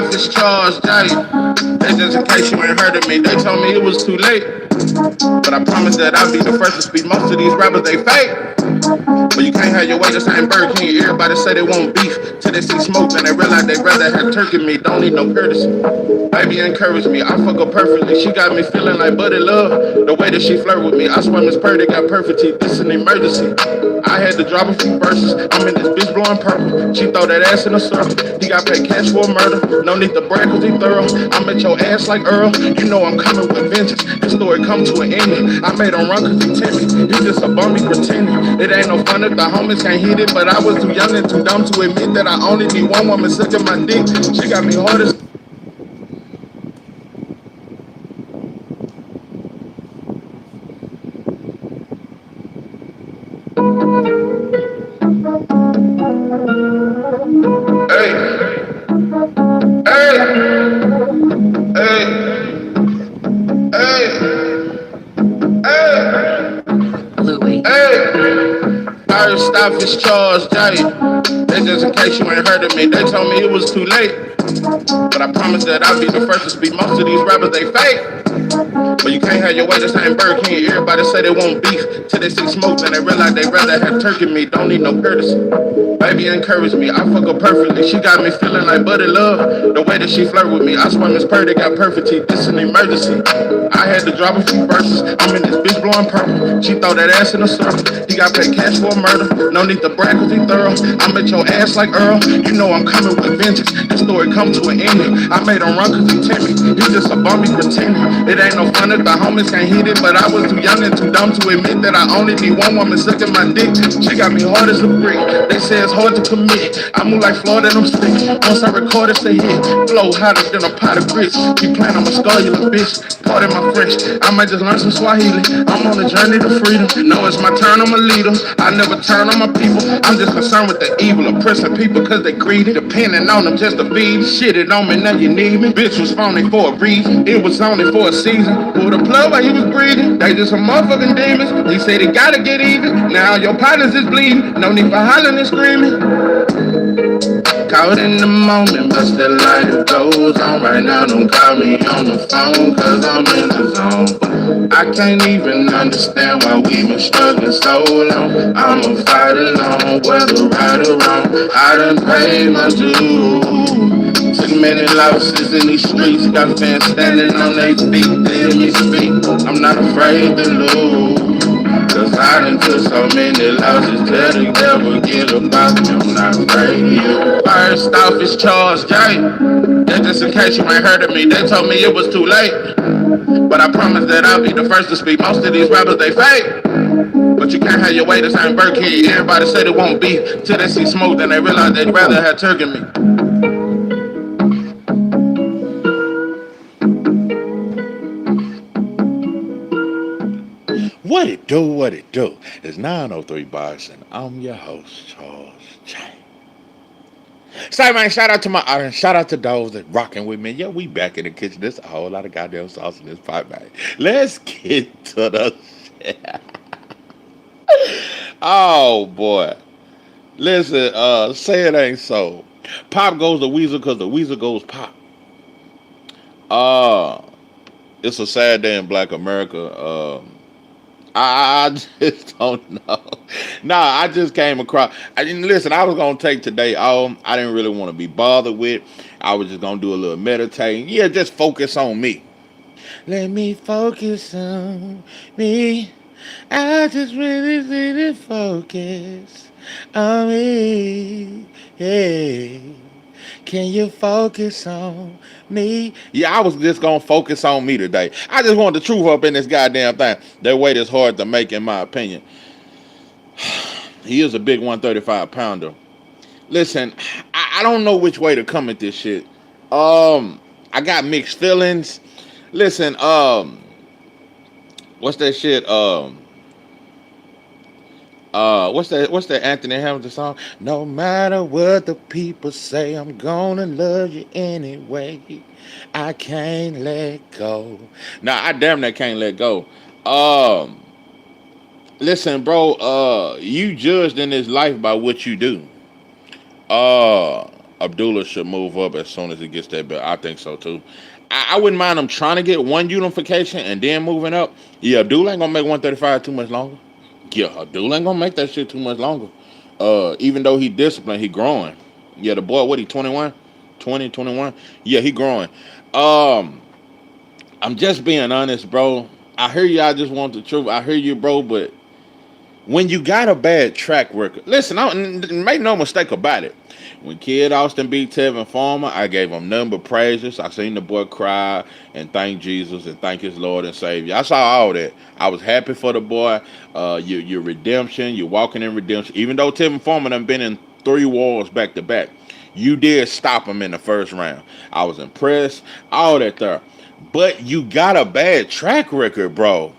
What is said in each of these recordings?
stuff is charged, hey. That's just in case you ain't heard of me. They told me it was too late, but I promise that I'll be the first to speak. Most of these rappers, they fake. But you can't have your way, this ain't Burger King. Everybody say they want beef till they see smoke and they realize they rather have turkey meat. Don't need no courtesy. Baby encourage me, I fuck her perfectly. She got me feeling like buddy love. The way that she flirt with me, I swear Miss Purdy got perfect teeth. This an emergency. I had to drop a few verses. I'm in this bitch blowing purple. She throw that ass in a circle. He got paid cash for a murder. No need to brag cause he thorough. I'm at your ass like Earl. You know I'm coming with vengeance. This story come to an ending. I made him run cause he timid. He just a bummy pretending. It ain't no fun if the homies can't hit it. But I was too young and too dumb to admit that I only need one woman sucking my dick. She got me hard as first stop is charged, hey. That's just in case you ain't heard of me. They told me it was too late, but I promise that I'll be the first to speak. Most of these rappers, they fake. But you can't have your way, this ain't Burger King. Everybody say they want beef till they see smoke and they realize they rather have turkey meat. Don't need no courtesy. Baby encourage me, I fuck her perfectly. She got me feeling like buddy love. The way that she flirt with me, I swear Miss Purdy got perfect teeth. This an emergency. I had to drop a few verses. I'm in this bitch blowing purple. She throw that ass in a circle. He got paid cash for a murder. No need to brag cause he thorough. I'm at your ass like Earl. You know I'm coming with vengeance. This story come to an ending. I made him run cause he timid. He just a bummy pretending. It ain't no fun if the homies can't hit it. But I was too young and too dumb to admit that I only need one woman sucking my dick. She got me hard as a brick. They say it's hard to commit. I move like Floyd and I'm sick. Once I record it's a hit. Flow hotter than a pot of grits. You plan I'm a scar, you little bitch. Pardon my French. I might just learn some Swahili. I'm on a journey to freedom. Know it's my turn, I'm a leader. I never turn on my people. I'm just concerned with the evil, oppressing people cause they greedy. Depending on them just to feed. Shit it on me, now you need me. Bitch was phony for a reason. It was only for a season. Pulled a plug while he was breathing. They just some motherfucking demons. He said he gotta get even. Now your partners is bleeding. No need for hollering and screaming. Caught in the moment, but still life goes on. Right now, don't call me on the phone, cause I'm in the zone. I can't even understand why we been struggling so long. I'ma fight alone, whether right or wrong. I done paid my dues. Took many losses in these streets. Got fans standing on their feet, they hear me speak. I'm not afraid to lose. Cause I done took so many losses, tell the devil get about me, I'm not afraid of you. First off is charged, Jay. That's just in case you ain't heard of me. They told me it was too late, but I promise that I'll be the first to speak. Most of these rappers, they fake. But you can't have your way, this ain't Burger King. Everybody say they want beef till they see smoke, then they realize they'd rather have turkey meat. What it do, what it do. It's 903 Box, and I'm your host, Charles J. So, man, shout out to my audience. Shout out to those that rocking with me. Yeah, we back in the kitchen. There's a whole lot of goddamn sauce in this pot, man. Let's get to the shit. Oh, boy. Listen, say it ain't so. Pop goes the Weasel because the Weasel goes pop. Uh, it's a sad day in Black America. I just don't know. Nah, I just came across. I didn't listen. I was gonna take today off. I didn't really want to be bothered with. I was just gonna do a little meditating. Yeah, just focus on me. Let me focus on me. I just really focus on me. Hey. Can you focus on me? Yeah, I was just gonna focus on me today. I just want the truth up in this goddamn thing. That weight is hard to make, in my opinion. He is a big 135 pounder. Listen, I don't know which way to come at this shit. I got mixed feelings. Listen, what's that shit? What's that Anthony Hamilton song? No matter what the people say, I'm gonna love you anyway. I can't let go. Now I damn near can't let go. Listen, bro, you judged in this life by what you do. Abdullah should move up as soon as he gets that belt. I think so too. I wouldn't mind him trying to get one unification and then moving up. Yeah, Abdullah ain't gonna make 135 too much longer. Yeah, Abdullah ain't gonna make that shit too much longer. Even though he disciplined, he growing. Yeah, the boy, what he 21, 20, 21. Yeah, he growing. Um, I'm just being honest, bro. I hear you. I just want the truth. I hear you, bro. But when you got a bad track record, listen, make no mistake about it. When Kid Austin beat Tevin Farmer, I gave him nothing but praises. I seen the boy cry and thank Jesus and thank his Lord and Savior. I saw all that. I was happy for the boy. Your redemption, you're walking in redemption. Even though Tevin Farmer done been in 3 wars back to back, you did stop him in the first round. I was impressed. All that there. But you got a bad track record, bro.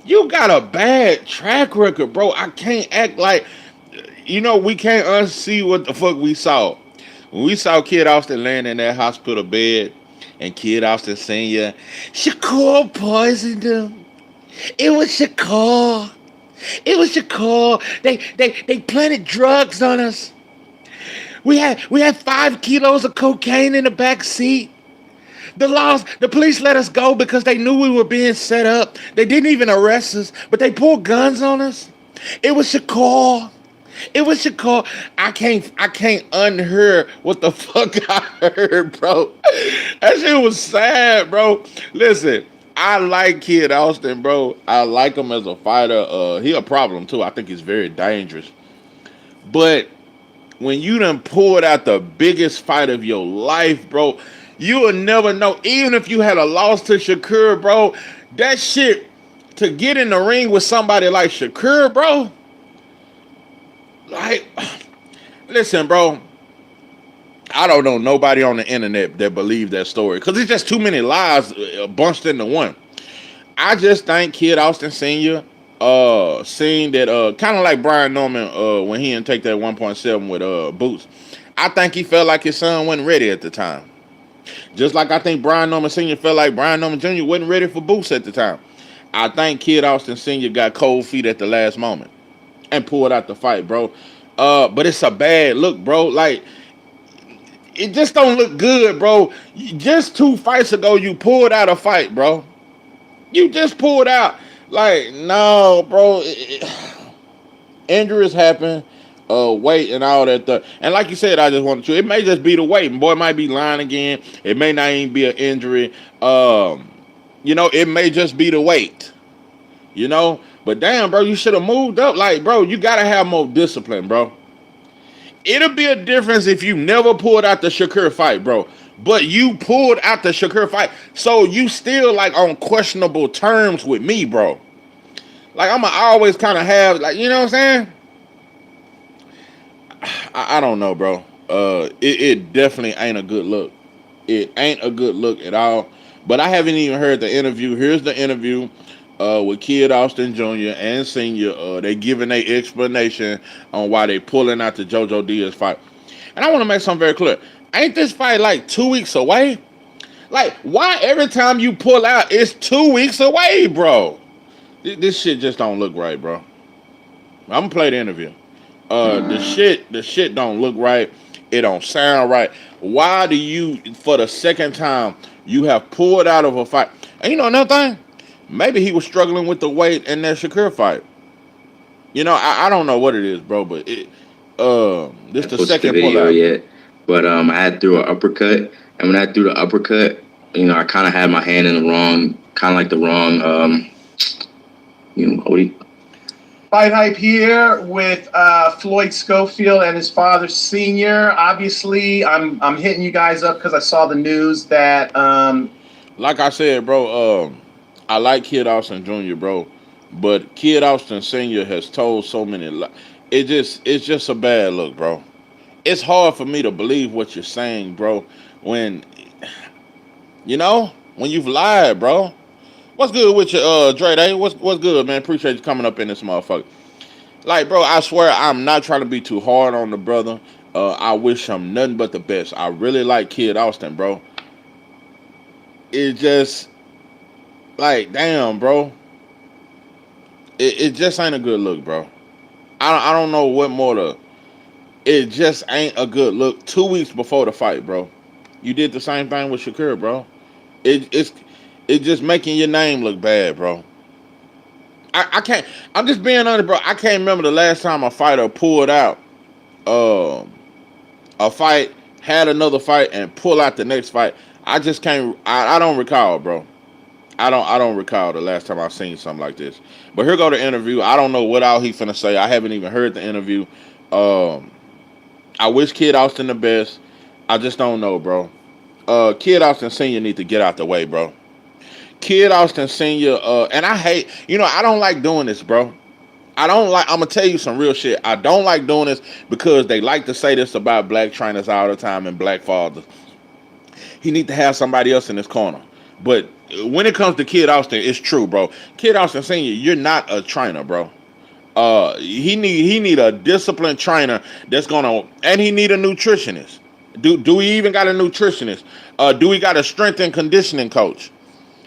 You got a bad track record, bro. I can't act like, we can't unsee what the fuck we saw. When we saw Kid Austin laying in that hospital bed and Kid Austin Sr., Shakur poisoned him. It was Shakur. It was Shakur. They planted drugs on us. We had 5 kilos of cocaine in the back seat. The police let us go because they knew we were being set up. They didn't even arrest us, but they pulled guns on us. It was Shakur. It was Shakur. I can't unhear what the fuck I heard, bro. That shit was sad, bro. Listen, I like Kid Austin, bro. I like him as a fighter. He a problem too. I think he's very dangerous. But when you done pulled out the biggest fight of your life, bro, you will never know. Even if you had a loss to Shakur, bro, that shit, to get in the ring with somebody like Shakur, bro, like, listen, bro, I don't know nobody on the internet that believe that story because it's just too many lies bunched into one. I just think Kid Austin Sr. Seen that kind of like Brian Norman when he didn't take that 1.7 with Boots. I think he felt like his son wasn't ready at the time. Just like I think Brian Norman Sr. felt like Brian Norman Jr. wasn't ready for Boots at the time. I think Kid Austin Sr. got cold feet at the last moment and pulled out the fight, bro. But it's a bad look, bro. Like, it just don't look good, bro. Just 2 fights ago, you pulled out a fight, bro. You just pulled out. Like, no, bro. Injuries happen. Weight and all that stuff. And like you said, I just wanted to. It may just be the weight. Boy might be lying again. It may not even be an injury. It may just be the weight. But damn, bro, you should have moved up. Like, bro, you gotta have more discipline, bro. It'll be a difference if you never pulled out the Shakur fight, bro. But you pulled out the Shakur fight, so you still like on questionable terms with me, bro. Like, I'ma always kind of have, like, you know what I'm saying? I don't know, bro. It definitely ain't a good look. It ain't a good look at all. But I haven't even heard the interview. Here's the interview with Kid Austin Jr. and Senior. They giving their explanation on why they pulling out the JoJo Diaz fight. And I want to make something very clear. Ain't this fight like 2 weeks away? Like, why every time you pull out, it's 2 weeks away, bro? This shit just don't look right, bro. I'm gonna play the interview. The shit don't look right. It don't sound right. Why do you, for the second time, you have pulled out of a fight? And you know another thing? Maybe he was struggling with the weight in that Shakur fight. I don't know what it is, bro, but this the second video pullout. yet, but I had threw an uppercut, and when I threw the uppercut, I kind of had my hand in the wrong, kind of like the wrong, Fight Hype here with Floyd Schofield and his father, Senior. Obviously, I'm hitting you guys up because I saw the news that. Like I said, bro, I like Kid Austin Jr., bro, but Kid Austin Sr. has told so many lies. It's just a bad look, bro. It's hard for me to believe what you're saying, bro, when you've lied, bro. What's good with you, Dre Day? What's good, man? Appreciate you coming up in this motherfucker. Like, bro, I swear I'm not trying to be too hard on the brother. I wish him nothing but the best. I really like Kid Austin, bro. It just, like, damn, bro. It just ain't a good look, bro. I don't know what more to. it just ain't a good look. 2 weeks before the fight, bro, you did the same thing with Shakur, bro. It's just making your name look bad, bro. I can't. I'm just being honest, bro. I can't remember the last time a fighter pulled out um a fight, had another fight, and pull out the next fight. I just can't. I don't recall, bro. I don't recall the last time I've seen something like this. But here go the interview. I don't know what all he finna say. I haven't even heard the interview. Um, I wish Kid Austin the best. I just don't know, bro. Kid Austin Senior need to get out the way, bro. Kid Austin Senior. And I hate. I don't like doing this, bro. I don't like. I'm gonna tell you some real shit. I don't like doing this because they like to say this about black trainers all the time and black fathers. He need to have somebody else in his corner. But when it comes to Kid Austin, it's true, bro. Kid Austin Senior, you're not a trainer, bro. He need a disciplined trainer that's gonna, and he need a nutritionist. Do we even got a nutritionist? Do we got a strength and conditioning coach?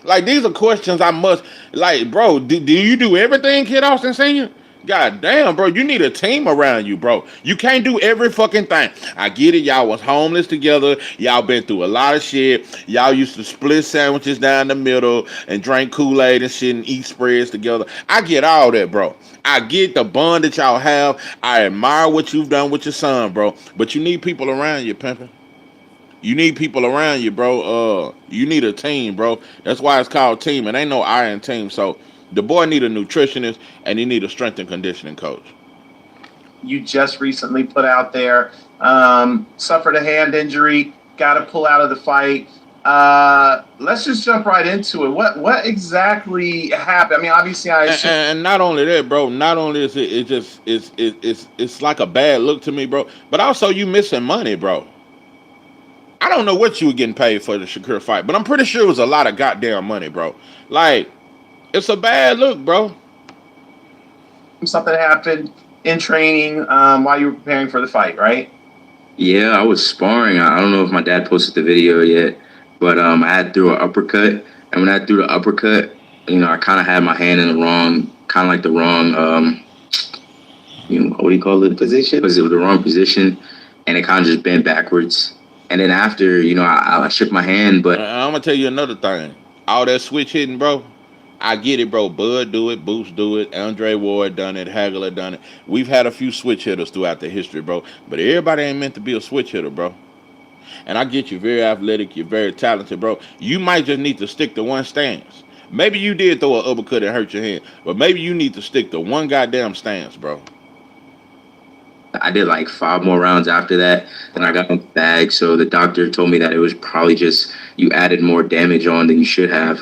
Like, these are questions I must, like, bro. Do you do everything, Kid Austin Senior? God damn, bro, you need a team around you, bro. You can't do every fucking thing. I get it, y'all was homeless together. Y'all been through a lot of shit. Y'all used to split sandwiches down the middle and drink Kool-Aid and shit and eat spreads together. I get all that, bro. I get the bond that y'all have. I admire what you've done with your son, bro. But you need people around you, pimping. You need people around you, bro. You need a team, bro. That's why it's called team. It ain't no iron team. So the boy need a nutritionist and he need a strength and conditioning coach. You just recently put out there, suffered a hand injury, got to pull out of the fight. Let's just jump right into it. What exactly happened? I mean, obviously, and not only that, bro. Not only is it's like a bad look to me, bro. But also you missing money, bro. I don't know what you were getting paid for the Shakur fight, but I'm pretty sure it was a lot of goddamn money, bro. Like, it's a bad look, bro. Something happened in training while you were preparing for the fight, right? Yeah, I was sparring. I don't know if my dad posted the video yet, but I had threw an uppercut, and when I threw the uppercut, I kind of had my hand in the wrong, kind of like the wrong, what do you call it? Position. Because it was the wrong position, and it kind of just bent backwards. And then after, I shook my hand, but I'm gonna tell you another thing. All that switch hitting, bro. I get it, bro. Bud do it, Boost do it, Andre Ward done it, Hagler done it. We've had a few switch hitters throughout the history, bro. But everybody ain't meant to be a switch hitter, bro. And I get you, very athletic, you're very talented, bro. You might just need to stick to one stance. Maybe you did throw an uppercut and hurt your hand, but maybe you need to stick to one goddamn stance, bro. I did like 5 more rounds after that. Then I got in the bag. So the doctor told me that it was probably just you added more damage on than you should have.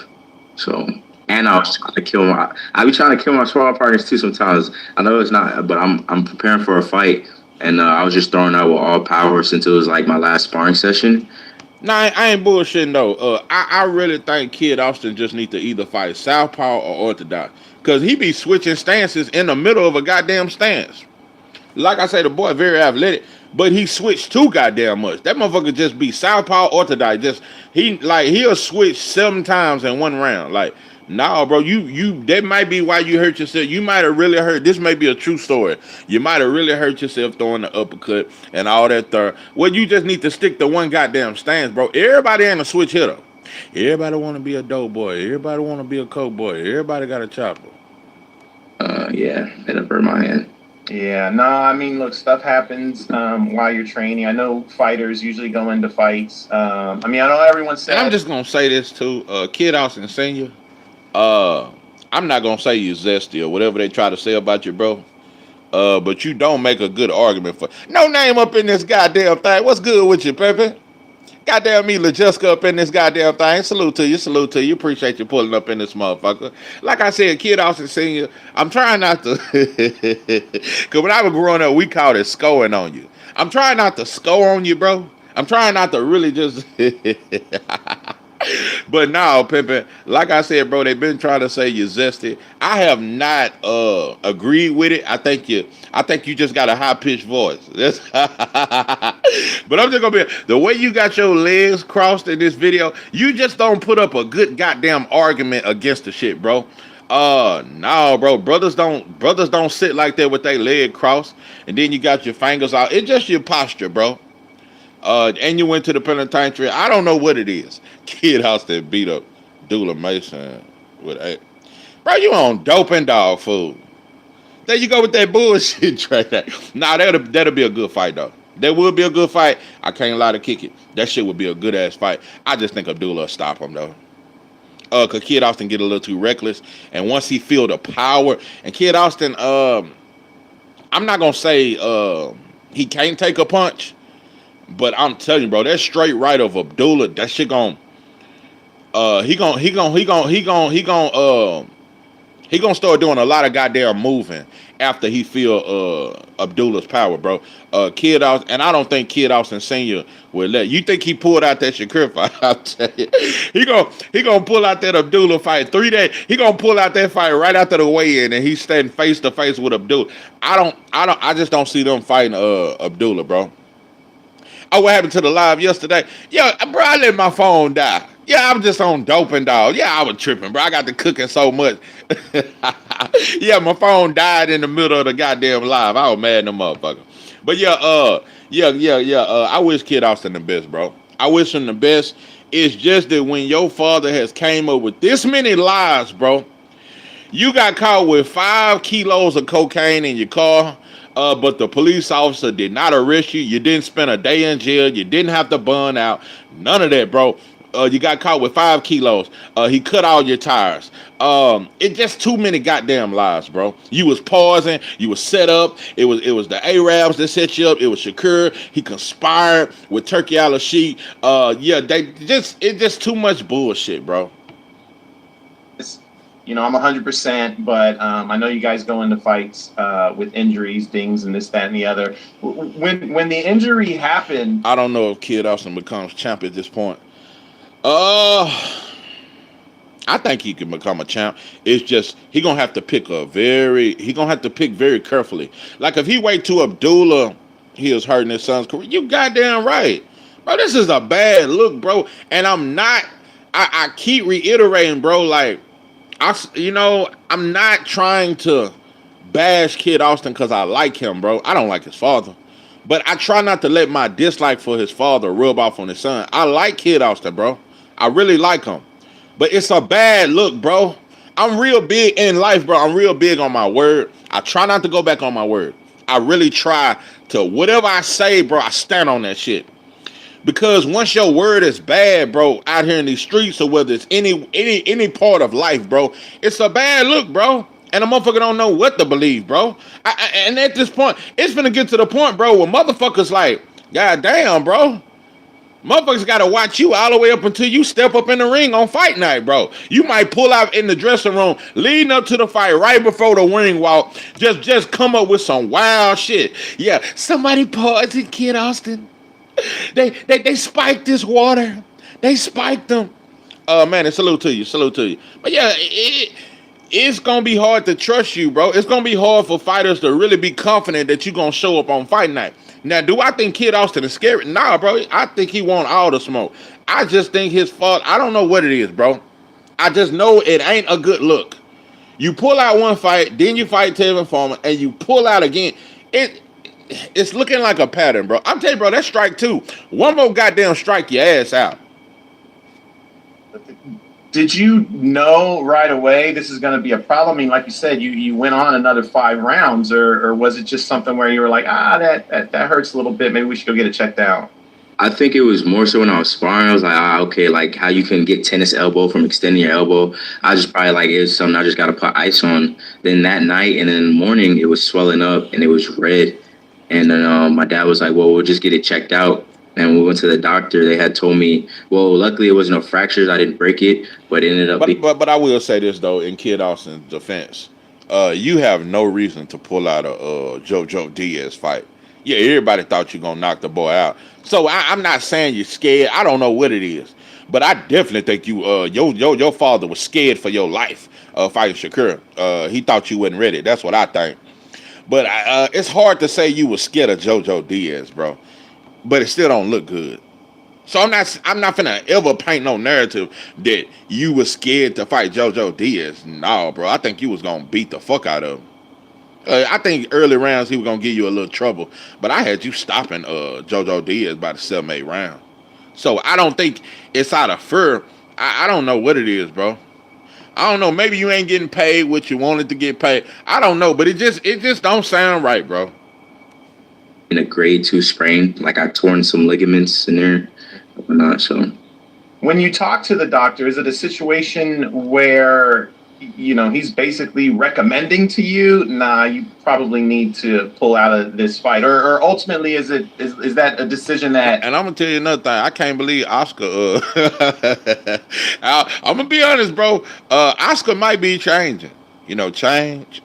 So, and I was trying to kill I be trying to kill my sparring partners too sometimes. I know it's not, but I'm preparing for a fight. And I was just throwing out with all power since it was like my last sparring session. Nah, I ain't bullshitting though. I really think Kid Austin just need to either fight southpaw or orthodox. Because he be switching stances in the middle of a goddamn stance. Like I say, the boy very athletic, but he switched too goddamn much. That motherfucker just be southpaw orthodox. He'll switch 7 times in one round. Like, nah, bro, you that might be why you hurt yourself. You might have really hurt. This may be a true story. You might have really hurt yourself throwing the uppercut and all that third. Well, you just need to stick to one goddamn stance, bro. Everybody ain't a switch hitter. Everybody want to be a dope boy. Everybody want to be a coke boy. Everybody got a chopper. Yeah, it hurt my hand. Yeah, no, I mean, look, stuff happens while you're training. I know fighters usually go into fights. I mean, I know everyone says. And I'm just gonna say this too, Kid Austin Senior. I'm not gonna say you zesty or whatever they try to say about you, bro. But you don't make a good argument for no name up in this goddamn thing. What's good with you, Pepe? Goddamn me, LaJessica up in this goddamn thing. Salute to you. Appreciate you pulling up in this motherfucker. Like I said, Kid Austin Senior. I'm trying not to, cause when I was growing up, we called it scoring on you. I'm trying not to score on you, bro. I'm trying not to really just. But now, Pimpin', like I said, bro, they've been trying to say you're zesty. I have not agreed with it. I think you just got a high pitched voice. But I'm just gonna be the way you got your legs crossed in this video. You just don't put up a good goddamn argument against the shit, bro. No, bro. Brothers don't sit like that with their leg crossed, and then you got your fingers out. It's just your posture, bro. And you went to the penitentiary. I don't know what it is. Kid House that beat up Dula Mason with a bro. You on dope and dog food. There you go with that bullshit track. Nah, that'll be a good fight though. That would be a good fight. I can't lie to kick it. That shit would be a good ass fight. I just think Abdullah will stop him though. Cause Kid Austin get a little too reckless, and once he feel the power, and Kid Austin, I'm not gonna say he can't take a punch, but I'm telling you, bro, that straight right of Abdullah, that shit gon' he gonna start doing a lot of goddamn moving after he feel Abdullah's power, bro. Kid Austin, and I don't think Kid Austin Senior will let you think he pulled out that Shakur fight. I'll tell you, he gonna pull out that Abdullah fight 3 days. He gonna pull out that fight right after the weigh-in, and he's standing face to face with Abdullah. I just don't see them fighting Abdullah, bro. Oh, what happened to the live yesterday? Yo, bro, I let my phone die. Yeah, I was just on doping, dog. Yeah, I was tripping, bro. I got to cooking so much. Yeah, my phone died in the middle of the goddamn live. I was mad in the motherfucker. But yeah. I wish Kid Austin the best, bro. I wish him the best. It's just that when your father has came up with this many lies, bro, you got caught with 5 kilos of cocaine in your car. But the police officer did not arrest you. You didn't spend a day in jail. You didn't have to bond out. None of that, bro. You got caught with 5 kilos. He cut all your tires. It's just too many goddamn lies, bro. You was pausing. You was set up. It was the Arabs that set you up. It was Shakur. He conspired with Turkey Al-Rashid. It's just too much bullshit, bro. I'm 100%, but I know you guys go into fights with injuries, things, and this, that, and the other. When the injury happened, I don't know if Kid Austin becomes champ at this point. I think he can become a champ. It's just he gonna have to pick very carefully. Like if he wait till Abdullah, he is hurting his son's career. You goddamn right, bro. This is a bad look, bro. And I keep reiterating, bro. Like I'm not trying to bash Kid Austin because I like him, bro. I don't like his father. But I try not to let my dislike for his father rub off on his son. I like Kid Austin, bro. I really like him. But it's a bad look, bro. I'm real big in life, bro. I'm real big on my word. I try not to go back on my word. I really try to, whatever I say, bro, I stand on that shit. Because once your word is bad, bro, out here in these streets, or whether it's any part of life, bro, it's a bad look, bro. And a motherfucker don't know what to believe, bro. And at this point, it's gonna get to the point, bro, where motherfuckers like, God damn, bro. Motherfuckers gotta watch you all the way up until you step up in the ring on fight night, bro. You might pull out in the dressing room leading up to the fight right before the ring walk. Just come up with some wild shit. Yeah, somebody pause it, Kid Austin. They spiked this water. They spiked them. Man, salute to you. But yeah, it's gonna be hard to trust you, bro. It's gonna be hard for fighters to really be confident that you're gonna show up on fight night. Now, do I think Kid Austin is scary? Nah, bro. I think he want all the smoke. I just think his fault. I don't know what it is, bro. I just know it ain't a good look. You pull out one fight, then you fight Tevin Farmer, and you pull out again. It's looking like a pattern, bro. I'm telling you, bro, that's strike 2. One more goddamn strike your ass out. Did you know right away this is going to be a problem? I mean, like you said, you went on another 5 rounds, or was it just something where you were like, that hurts a little bit. Maybe we should go get it checked out? I think it was more so when I was sparring. I was like, okay, like how you can get tennis elbow from extending your elbow. I just probably like, it was something I just got to put ice on. Then that night and then in the morning, it was swelling up and it was red. And then my dad was like, well, we'll just get it checked out. And we went to the doctor. They had told me, well, luckily it was no fractures. I didn't break it, but it ended up. But I will say this though, in Kid Austin's defense, you have no reason to pull out a JoJo Diaz fight. Yeah, everybody thought you gonna knock the boy out. So I'm not saying you're scared. I don't know what it is, but I definitely think your father was scared for your life fighting Shakur. He thought you wasn't ready. That's what I think. But it's hard to say you were scared of JoJo Diaz, bro. But it still don't look good. So I'm not finna ever paint no narrative that you was scared to fight JoJo Diaz. No, bro. I think you was gonna beat the fuck out of him. I think early rounds he was gonna give you a little trouble, but I had you stopping JoJo Diaz by the 7-8 round. So I don't think it's out of fear. I don't know what it is, bro. I don't know. Maybe you ain't getting paid what you wanted to get paid. I don't know, but it just don't sound right, bro. In a grade 2 sprain, like I torn some ligaments in there, or whatnot. So When you talk to the doctor, is it a situation where he's basically recommending to you, nah, you probably need to pull out of this fight, or ultimately is that a decision that And I'm gonna tell you another thing. I can't believe Oscar. I'm gonna be honest, bro. Oscar might be changing. Change.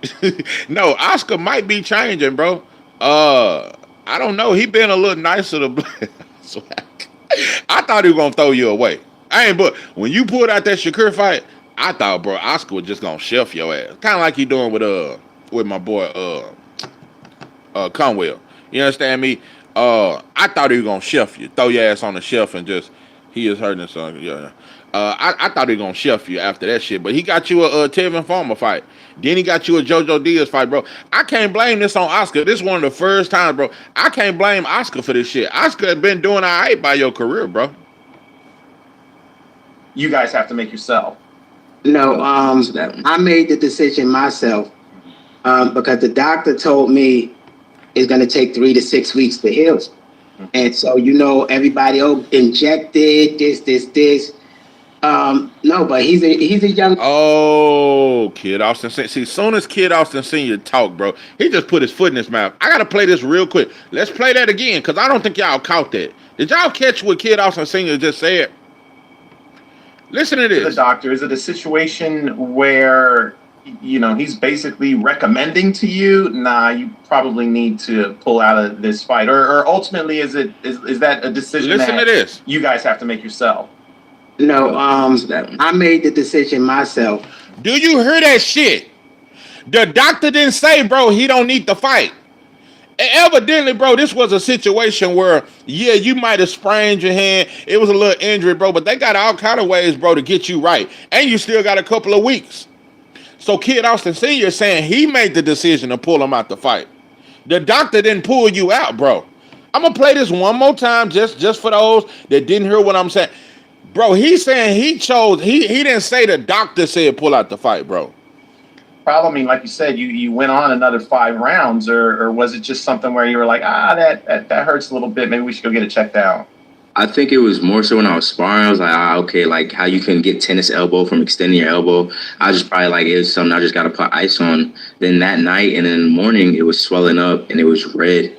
No, Oscar might be changing, bro. I don't know. He been a little nicer to Black. I thought he was gonna throw you away. But when you pulled out that Shakur fight, I thought, bro, Oscar was just gonna shelf your ass, kind of like he doing with my boy Conwell. You understand me? I thought he was gonna shelf you, throw your ass on the shelf, and just he is hurting son. Yeah. I thought he was gonna shelf you after that shit, but he got you a Tevin Farmer fight. Then he got you a JoJo Diaz fight, bro. I can't blame this on Oscar. This is one of the first times, bro. I can't blame Oscar for this shit. Oscar had been doing all right by your career, bro. you guys have to make yourself? No, I made the decision myself because the doctor told me it's going to take 3 to 6 weeks to heal. And so, everybody, injected this. No, but he's a young. Oh, Kid Austin. See, as soon as Kid Austin Sr. talk, bro, he just put his foot in his mouth. I got to play this real quick. Let's play that again because I don't think y'all caught that. Did y'all catch what Kid Austin Sr. just said? Listen to this. The doctor, is it a situation where he's basically recommending to you, nah, you probably need to pull out of this fight, or ultimately is that a decision Listen to this. you guys have to make yourself? No, I made the decision myself. Do you hear that shit? The doctor didn't say, bro, he don't need to fight. Evidently, bro, this was a situation where, yeah, you might have sprained your hand. It was a little injury, bro, but they got all kind of ways, bro, to get you right. And you still got a couple of weeks. So Kid Austin Sr. is saying he made the decision to pull him out the fight. The doctor didn't pull you out, bro. I'm going to play this one more time just for those that didn't hear what I'm saying. Bro, he's saying he didn't say the doctor said pull out the fight, bro. Problem, I mean, like you said, you went on another 5 rounds, or was it just something where you were like, that hurts a little bit, maybe we should go get it checked out? I think it was more so when I was sparring. I was like, okay, like how you can get tennis elbow from extending your elbow. I was just probably like, it was something I just got to put ice on. Then that night and then in the morning, it was swelling up and it was red.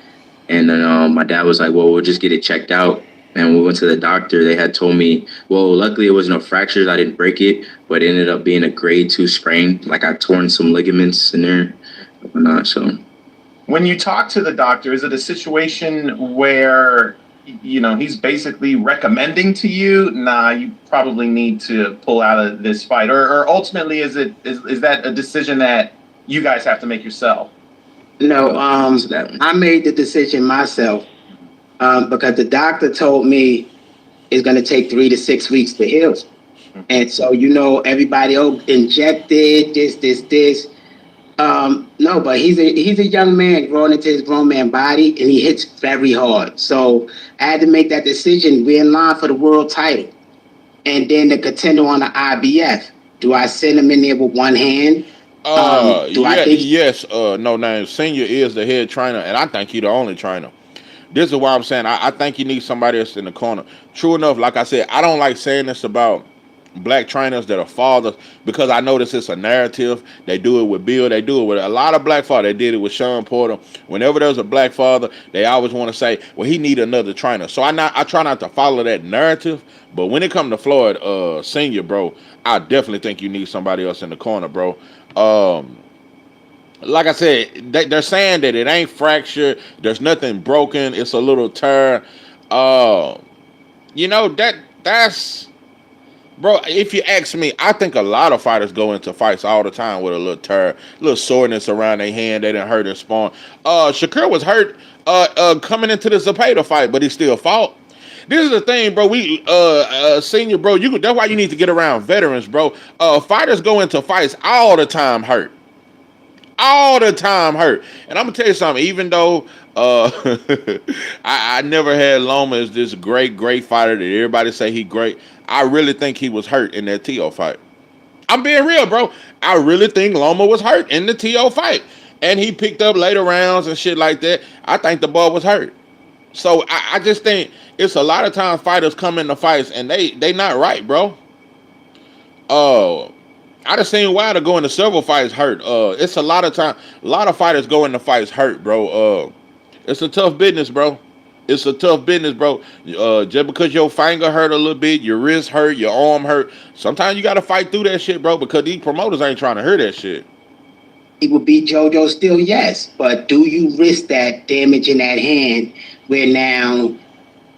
And then my dad was like, well, we'll just get it checked out. And we went to the doctor. They had told me, well, luckily it was no fractures. I didn't break it, but it ended up being a grade 2 sprain. Like I torn some ligaments in there, or whatnot. So when you talk to the doctor, is it a situation where he's basically recommending to you, nah, you probably need to pull out of this fight, or ultimately is that a decision that you guys have to make yourself? No, I made the decision myself because the doctor told me it's going to take 3 to 6 weeks to heal. And so, everybody, injected this. No, but he's a young man growing into his grown man body, and he hits very hard. So I had to make that decision. We're in line for the world title, and then the contender on the IBF. Do I send him in there with one hand? Yes. No name. Senior is the head trainer, and I think he's the only trainer. This is why I'm saying I think you need somebody else in the corner. True enough, like I said, I don't like saying this about black trainers that are fathers because I notice it's a narrative. They do it with Bill. They do it with a lot of black fathers. They did it with Sean Porter. Whenever there's a black father, they always want to say, well, he need another trainer. So I try not to follow that narrative. But when it comes to Floyd Senior, bro, I definitely think you need somebody else in the corner, bro. Like I said, they're saying that it ain't fractured. There's nothing broken. It's a little tear. That's... Bro, if you ask me, I think a lot of fighters go into fights all the time with a little tear, a little soreness around their hand. They didn't hurt in spawn. Shakur was hurt coming into the Zepeda fight, but he still fought. This is the thing, bro. We senior, bro. That's why you need to get around veterans, bro. Fighters go into fights all the time hurt. All the time hurt. And I'm gonna tell you something, even though I never had Loma as this great fighter that everybody say he great. I really think he was hurt in that TO fight. I'm being real, bro. I really think Loma was hurt in the TO fight. And he picked up later rounds and shit like that. I think the ball was hurt. So I just think it's a lot of times fighters come into fights and they not right, bro. I just seen Wilder go into several fights hurt. It's a lot of fighters go into fights hurt, bro. It's a tough business, bro. It's a tough business, bro. Just because your finger hurt a little bit, your wrist hurt, your arm hurt, sometimes you got to fight through that shit, bro, because these promoters ain't trying to hear that shit. He would beat JoJo still, yes. But do you risk that damage in that hand where now,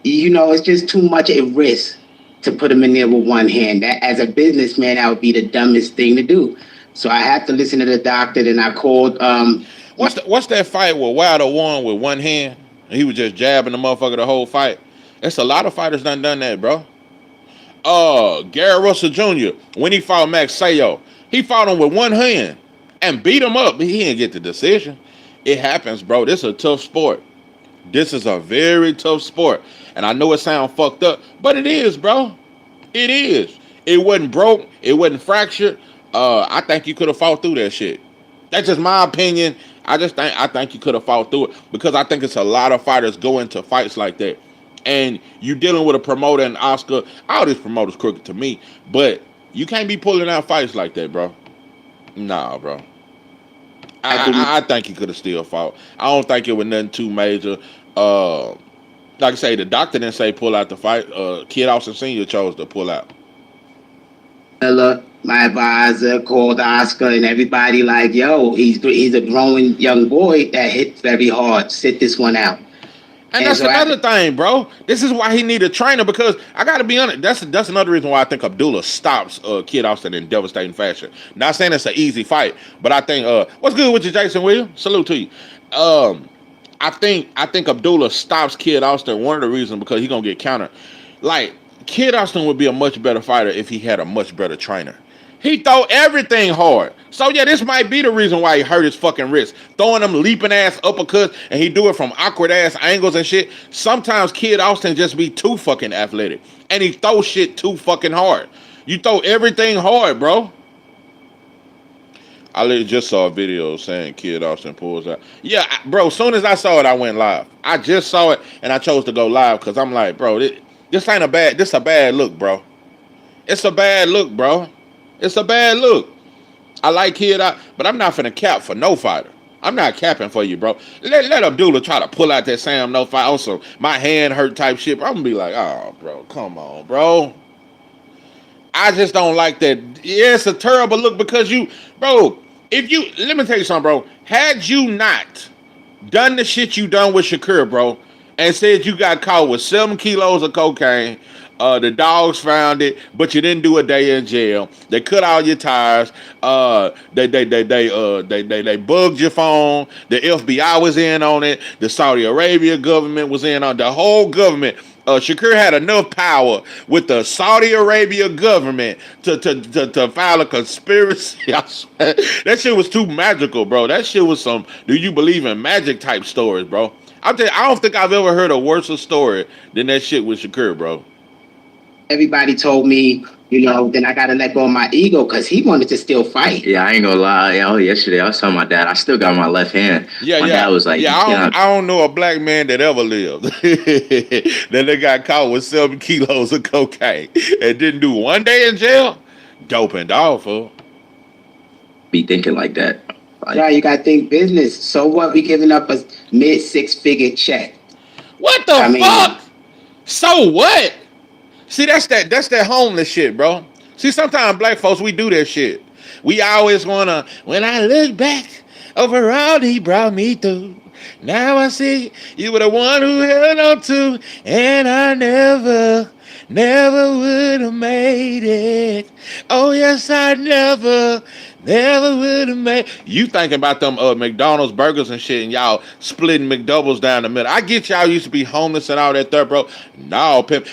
it's just too much at risk to put him in there with one hand? That, as a businessman, that would be the dumbest thing to do. So I have to listen to the doctor. Then I called. What's that fight where Wilder won with one hand? And he was just jabbing the motherfucker the whole fight. It's a lot of fighters done that, bro. Gary Russell Jr., when he fought Max Sayo, he fought him with one hand and beat him up. He didn't get the decision. It happens, bro. This is a tough sport. This is a very tough sport. And I know it sounds fucked up, but it is, bro. It is. It wasn't broke. It wasn't fractured. I think you could have fought through that shit. That's just my opinion. I think you could have fought through it because I think it's a lot of fighters go into fights like that. And you dealing with a promoter and Oscar. All these promoters crooked to me, but you can't be pulling out fights like that, bro. Nah, bro. I think he could have still fought. I don't think it was nothing too major. Like I say, the doctor didn't say pull out the fight. Kid Austin Sr. chose to pull out. My advisor called Oscar and everybody like, yo, he's a growing young boy that hits very hard. Sit this one out. And that's so another thing, bro. This is why he need a trainer because I got to be honest. That's another reason why I think Abdullah stops Kid Austin in devastating fashion. Not saying it's an easy fight, but I think what's good with you, Jason Williams? Salute to you. I think Abdullah stops Kid Austin. One of the reasons because he's gonna get countered. Like Kid Austin would be a much better fighter if he had a much better trainer. He throw everything hard. So yeah, this might be the reason why he hurt his fucking wrist. Throwing them leaping ass uppercuts and he do it from awkward ass angles and shit. Sometimes Kid Austin just be too fucking athletic. And he throw shit too fucking hard. You throw everything hard, bro. I just saw a video saying Kid Austin pulls out. Yeah, bro, as soon as I saw it, I went live. I just saw it and I chose to go live because I'm like, bro, this ain't a bad look, bro. It's a bad look, bro. It's a bad look. I like Kid out, but I'm not finna cap for no fighter. I'm not capping for you, bro. Let Abdullah try to pull out that Sam no fight. Also, my hand hurt type shit. Bro. I'm gonna be like, oh, bro, come on, bro. I just don't like that. Yeah, it's a terrible look because bro, let me tell you something, bro. Had you not done the shit you done with Shakur, bro, and said you got caught with 7 kilos of cocaine, the dogs found it, but you didn't do a day in jail. They cut all your tires. They bugged your phone. The FBI was in on it. The Saudi Arabia government was in on it. The whole government. Shakur had enough power with the Saudi Arabia government to file a conspiracy. I swear. That shit was too magical, bro. That shit was some do you believe in magic type stories, bro. I don't think I've ever heard a worse story than that shit with Shakur, bro. Everybody told me, then I got to let go of my ego because he wanted to still fight. Yeah, I ain't gonna lie. Yesterday I was telling my dad, I still got my left hand. My dad was like, I don't know a black man that ever lived that they got caught with 7 kilos of cocaine and didn't do 1 day in jail. Dope and awful. Be thinking like that. Yeah, you got to think business. So what? We giving up a mid 6-figure check. What the fuck? So what? See, that's that homeless shit, bro. See, sometimes black folks, we do that shit. We always wanna, when I look back over all he brought me through, now I see you were the one who held on to, and I never would have made it. Oh yes, I never Never would have made. You thinking about them McDonald's burgers and shit, and y'all splitting McDoubles down the middle. I get y'all used to be homeless and all that there, bro. No, pimp.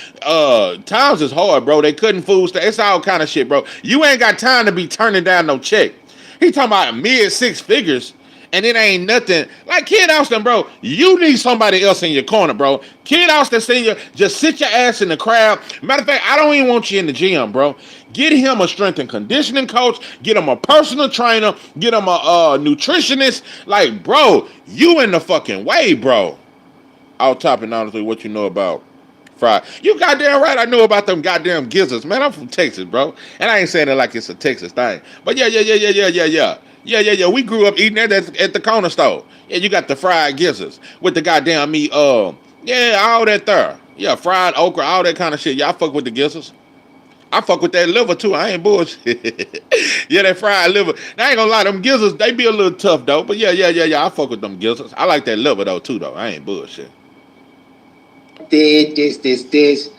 Times is hard, bro. They couldn't food stamps. It's all kind of shit, bro. You ain't got time to be turning down no check. He talking about mid six figures. And it ain't nothing. Like Kid Austin, bro, you need somebody else in your corner, bro. Kid Austin Sr., just sit your ass in the crowd. Matter of fact, I don't even want you in the gym, bro. Get him a strength and conditioning coach. Get him a personal trainer. Get him a nutritionist. Like, bro, you in the fucking way, bro. I'll top it, honestly, what you know about fried. You goddamn right I know about them goddamn gizzards, man. I'm from Texas, bro. And I ain't saying it like it's a Texas thing. But yeah. We grew up eating that at the corner store. Yeah, you got the fried gizzards with the goddamn meat. Yeah, all that there. Yeah, fried okra, all that kind of shit. Yeah, I fuck with the gizzards. I fuck with that liver too. I ain't bullshit. Yeah, that fried liver. Now, I ain't gonna lie, them gizzards, they be a little tough though. But yeah. I fuck with them gizzards. I like that liver though too though. I ain't bullshit. This.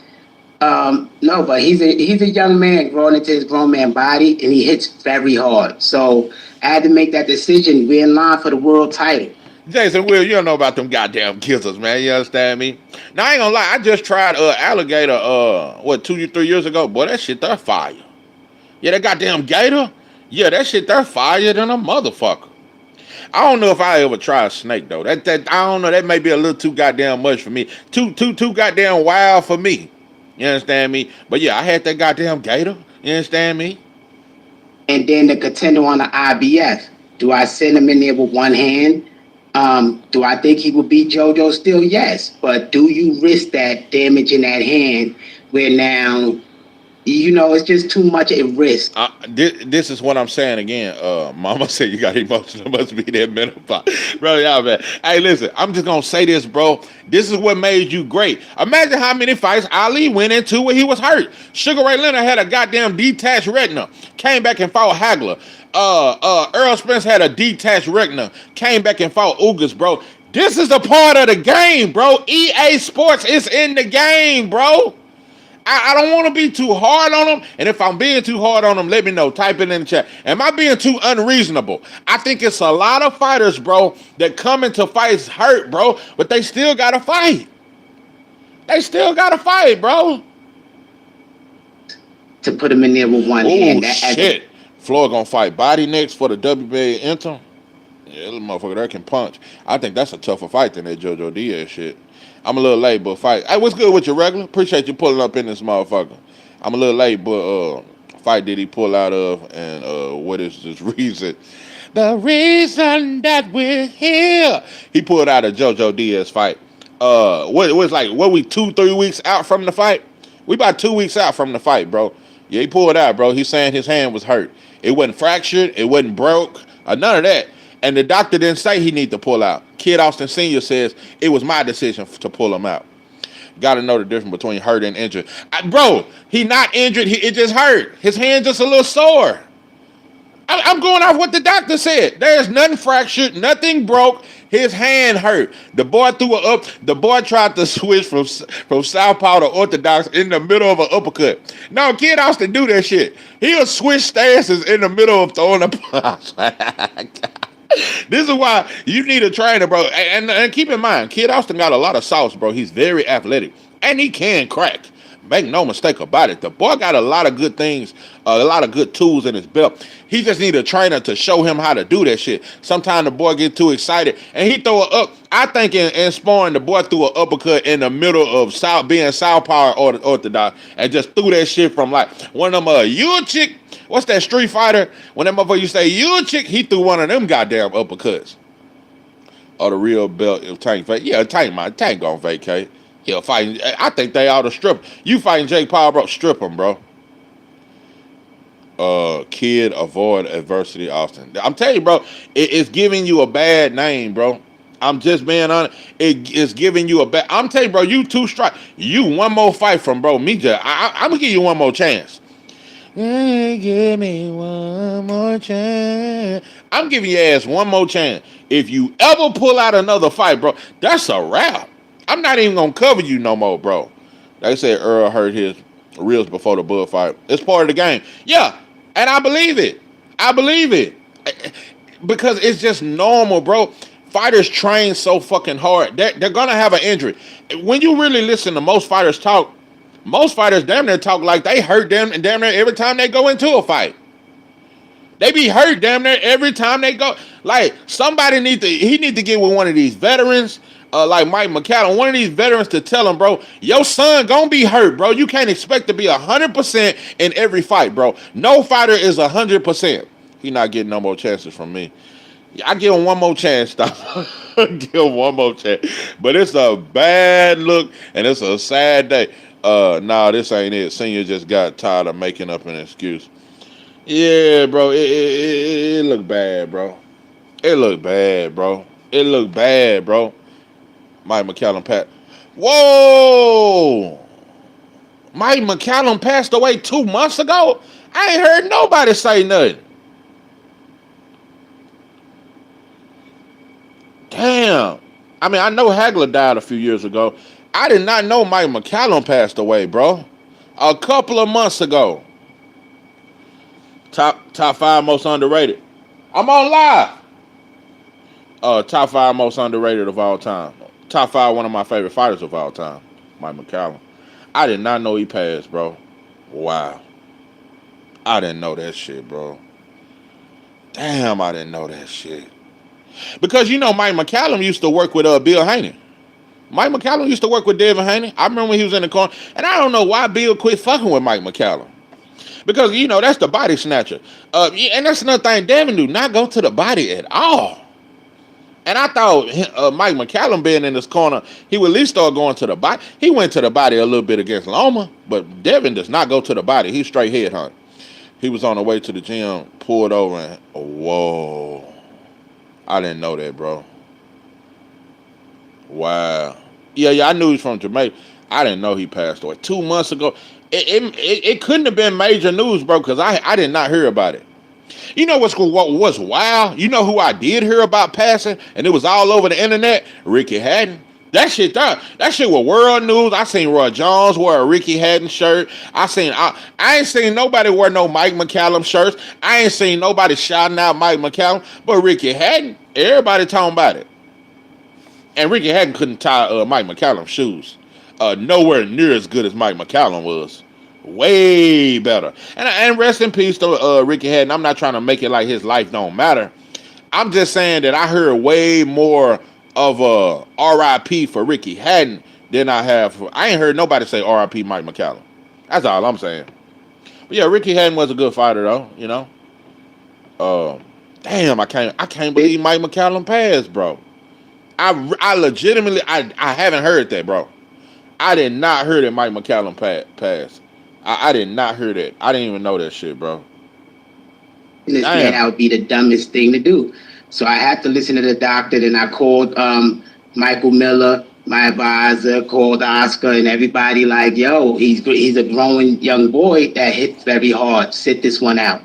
No, but he's a young man growing into his grown man body, and he hits very hard. So I had to make that decision. We're in line for the world title. Jason Will, you don't know about them goddamn gizzards, man. You understand me? Now I ain't gonna lie, I just tried alligator 2-3 years ago. Boy, that shit there fire. Yeah, that goddamn gator. Yeah, that shit there fire than a motherfucker. I don't know if I ever try a snake though. That I don't know. That may be a little too goddamn much for me. Too goddamn wild for me. You understand me? But yeah, I had that goddamn gator. You understand me? And then the contender on the IBF. Do I send him in there with one hand? Do I think he will beat JoJo still? Yes. But do you risk that damage in that hand where now, it's just too much at risk? This is what I'm saying again. Mama said you got emotional. Must be that menopause. Bro, y'all, man. Hey, listen, I'm just going to say this, bro. This is what made you great. Imagine how many fights Ali went into when he was hurt. Sugar Ray Leonard had a goddamn detached retina. Came back and fought Hagler. Earl Spence had a detached retina. Came back and fought Ugas, bro. This is a part of the game, bro. EA Sports is in the game, bro. I don't want to be too hard on them. And if I'm being too hard on them, let me know. Type it in the chat. Am I being too unreasonable? I think it's a lot of fighters, bro, that come into fights hurt, bro, but they still got to fight. They still got to fight, bro. To put him in there with one hand. Shit. Floyd going to fight body next for the WBA interim. Yeah, little motherfucker that can punch. I think that's a tougher fight than that JoJo Diaz shit. I'm a little late, but fight. Hey, what's good with you, regular? Appreciate you pulling up in this motherfucker. I'm a little late, but fight did he pull out of, and what is this reason? The reason that we're here. He pulled out a JoJo Diaz fight. What it was like? What we 2-3 weeks out from the fight? We about 2 weeks out from the fight, bro. Yeah, he pulled out, bro. He's saying his hand was hurt. It wasn't fractured. It wasn't broke. None of that. And the doctor didn't say he need to pull out. Kid Austin Sr. says it was my decision to pull him out. Got to know the difference between hurt and injured. Bro, he not injured. It just hurt. His hand just a little sore. I'm going off what the doctor said. There's nothing fractured. Nothing broke. His hand hurt. The boy threw it up. The boy tried to switch from southpaw to orthodox in the middle of an uppercut. No, Kid Austin do that shit. He'll switch stances in the middle of throwing a punch. This is why you need a trainer, bro. And keep in mind, Kid Austin got a lot of sauce, bro. He's very athletic. And he can crack. Make no mistake about it. The boy got a lot of good things, a lot of good tools in his belt. He just need a trainer to show him how to do that shit. Sometimes the boy get too excited and he throw it up. I think in sparring, the boy threw an uppercut in the middle of being southpaw or orthodox and just threw that shit from like one of them, you a chick. What's that Street Fighter? When that motherfucker you say, you a chick, he threw one of them goddamn uppercuts. Or the real belt, if Tank fake. Yeah, Tank gonna vacate. He'll fight. I think they ought to strip. You fighting Jake Paul, bro? Strip him, bro. Kid, avoid adversity, Austin. I'm telling you, bro, it's giving you a bad name, bro. I'm just being honest. It's giving you a bad. I'm telling you, bro, you 2 strikes. You one more fight from bro. Me just, I'm gonna give you one more chance. Give me one more chance. I'm giving your ass one more chance. If you ever pull out another fight, bro, that's a wrap. I'm not even gonna cover you no more, bro. They said Earl hurt his ribs before the Bud fight. It's part of the game. Yeah, and I believe it. I believe it because it's just normal, bro. Fighters train so fucking hard. They're gonna have an injury. When you really listen to most fighters talk, most fighters damn near talk like they hurt them and damn near every time they go into a fight. They be hurt damn near every time they go. Like somebody need to get with one of these veterans, like Mike McCallum, one of these veterans to tell him, bro, your son gonna be hurt, bro. You can't expect to be 100% in every fight, bro. No fighter is 100%. He not getting no more chances from me. I give him one more chance, stop. Give him one more chance. But it's a bad look and it's a sad day. Nah, this ain't it. Senior just got tired of making up an excuse. Yeah, bro. It look bad, bro. It look bad, bro. It look bad, bro. Mike McCallum passed. Whoa! Mike McCallum passed away 2 months ago? I ain't heard nobody say nothing. Damn. I mean, I know Hagler died a few years ago. I did not know Mike McCallum passed away, bro. A couple of months ago. Top 5 most underrated. I'm on live. Top 5 most underrated of all time. Top 5 one of my favorite fighters of all time. Mike McCallum. I did not know he passed, bro. Wow. I didn't know that shit, bro. Damn, I didn't know that shit. Because you know Mike McCallum used to work with Bill Haney. Mike McCallum used to work with Devin Haney. I remember when he was in the corner. And I don't know why Bill quit fucking with Mike McCallum. Because, you know, that's the body snatcher. And that's another thing. Devin do not go to the body at all. And I thought Mike McCallum being in this corner, he would at least start going to the body. He went to the body a little bit against Loma. But Devin does not go to the body. He's straight head hunt. He was on the way to the gym, pulled over, and whoa. I didn't know that, bro. Wow. Yeah, I knew he was from Jamaica. I didn't know he passed away 2 months ago. It couldn't have been major news, bro, because I did not hear about it. You know what's wild? You know who I did hear about passing, and it was all over the internet? Ricky Hatton. That shit was world news. I seen Roy Jones wear a Ricky Hatton shirt. I ain't seen nobody wear no Mike McCallum shirts. I ain't seen nobody shouting out Mike McCallum. But Ricky Hatton, everybody talking about it. And Ricky Hatton couldn't tie Mike McCallum's shoes. Nowhere near as good as Mike McCallum was. Way better. And rest in peace to Ricky Hatton. I'm not trying to make it like his life don't matter. I'm just saying that I heard way more of a RIP for Ricky Hatton than I have. I ain't heard nobody say RIP Mike McCallum. That's all I'm saying. But yeah, Ricky Hatton was a good fighter though, you know. Damn, I can't believe Mike McCallum passed, bro. I legitimately I haven't heard that, bro. I did not hear that Mike McCallum passed. I did not hear that. I didn't even know that shit, bro. That would be the dumbest thing to do. So I had to listen to the doctor, and I called Michael Miller, my advisor, called Oscar, and everybody like, yo, he's a growing young boy that hits very hard. Sit this one out.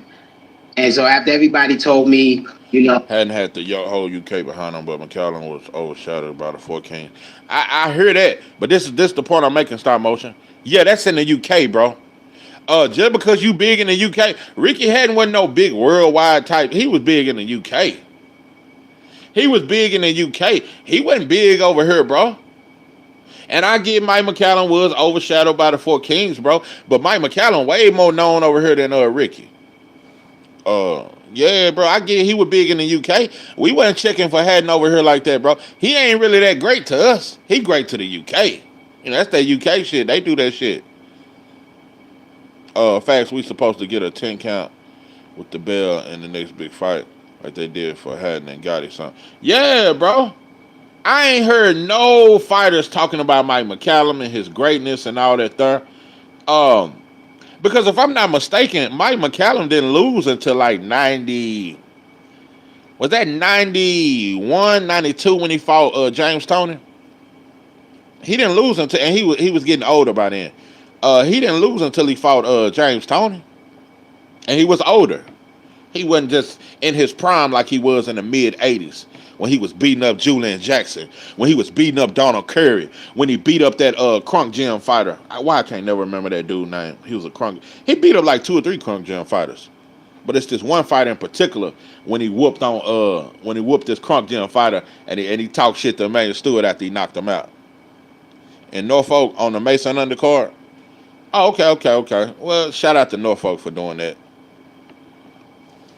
And so after everybody told me, you know, hadn't had the whole UK behind him, but McCallum was overshadowed by the 4 Kings. I hear that, but this is the point I'm making, stop motion. Yeah, that's in the UK, bro. Just because you big in the UK, Ricky Hatton wasn't no big worldwide type. He was big in the UK. He was big in the UK. He wasn't big over here, bro. And I get Mike McCallum was overshadowed by the 4 Kings, bro. But Mike McCallum way more known over here than Ricky. Yeah, bro. I get he was big in the UK. We wasn't checking for Hatton over here like that, bro. He ain't really that great to us. He great to the UK. You know, that's that UK shit. They do that shit. Facts, we supposed to get a 10 count with the bell in the next big fight, like they did for Hatton and Gotti son. Yeah, bro. I ain't heard no fighters talking about Mike McCallum and his greatness and all that there. Because if I'm not mistaken, Mike McCallum didn't lose until like 90. Was that 91, 92 when he fought James Toney? He didn't lose until, and he was getting older by then. He didn't lose until he fought James Toney. And he was older. He wasn't just in his prime like he was in the mid-'80s. When he was beating up Julian Jackson. When he was beating up Donald Curry. When he beat up that Crunk Gym fighter. Why I can't never remember that dude's name. He was a Crunk. He beat up like 2 or 3 Crunk Gym fighters. But it's this one fighter in particular when he whooped this Crunk Gym fighter and he talked shit to Emmanuel Stewart after he knocked him out. In Norfolk on the Mason undercard. Oh, okay. Well, shout out to Norfolk for doing that.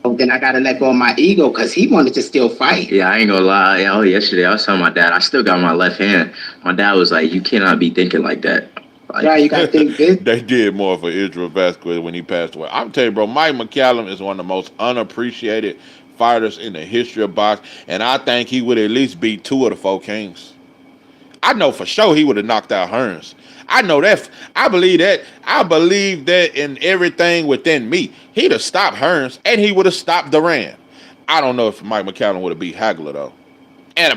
Then I gotta let go of my ego because he wanted to still fight. Yeah, I ain't gonna lie. Oh, yesterday I was telling my dad, I still got my left hand. My dad was like, "You cannot be thinking like that." Like, Yeah, you gotta think this. They did more for Israel Vasquez when he passed away. I'm telling you, bro, Mike McCallum is one of the most unappreciated fighters in the history of boxing, and I think he would at least beat 2 of the 4 kings. I know for sure he would have knocked out Hearns. I know that. I believe that. I believe that in everything within me. He'd have stopped Hearns and he would have stopped Duran. I don't know if Mike McCallum would have beat Hagler though.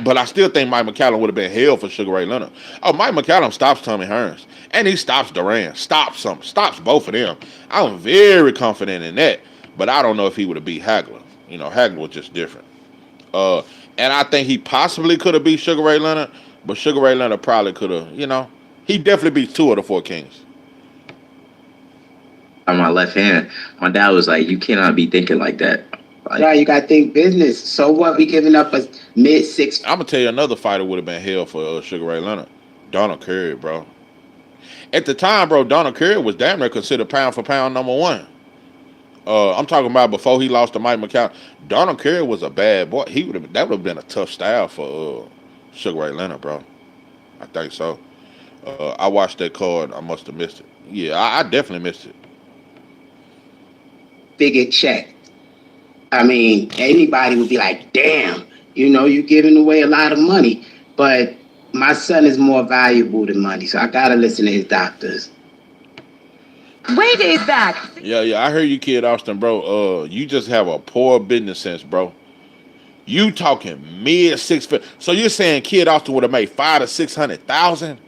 But I still think Mike McCallum would have been hell for Sugar Ray Leonard. Oh, Mike McCallum stops Tommy Hearns and he stops Duran. Stops both of them. I'm very confident in that. But I don't know if he would have beat Hagler. You know, Hagler was just different. And I think he possibly could have beat Sugar Ray Leonard, but Sugar Ray Leonard probably could have, he definitely beat 2 of the 4 kings. on my left hand, my dad was like, "You cannot be thinking like that." Like, Yeah, you gotta think business. So what? We giving up a mid-6. I'm gonna tell you another fighter would have been hell for Sugar Ray Leonard. Donald Curry, bro. At the time, bro, Donald Curry was damn near considered pound for pound #1. I'm talking about before he lost to Mike McCallum. Donald Curry was a bad boy. That would have been a tough style for Sugar Ray Leonard, bro. I think so. I watched that card. I must have missed it. Yeah, I definitely missed it. Big check. I mean, anybody would be like, damn, you're giving away a lot of money. But my son is more valuable than money, so I gotta listen to his doctors. Wade is back. Yeah, I heard you, Kid Austin, bro. You just have a poor business sense, bro. You talking mid 6 figures. So you're saying Kid Austin would have made 500,000 to 600,000?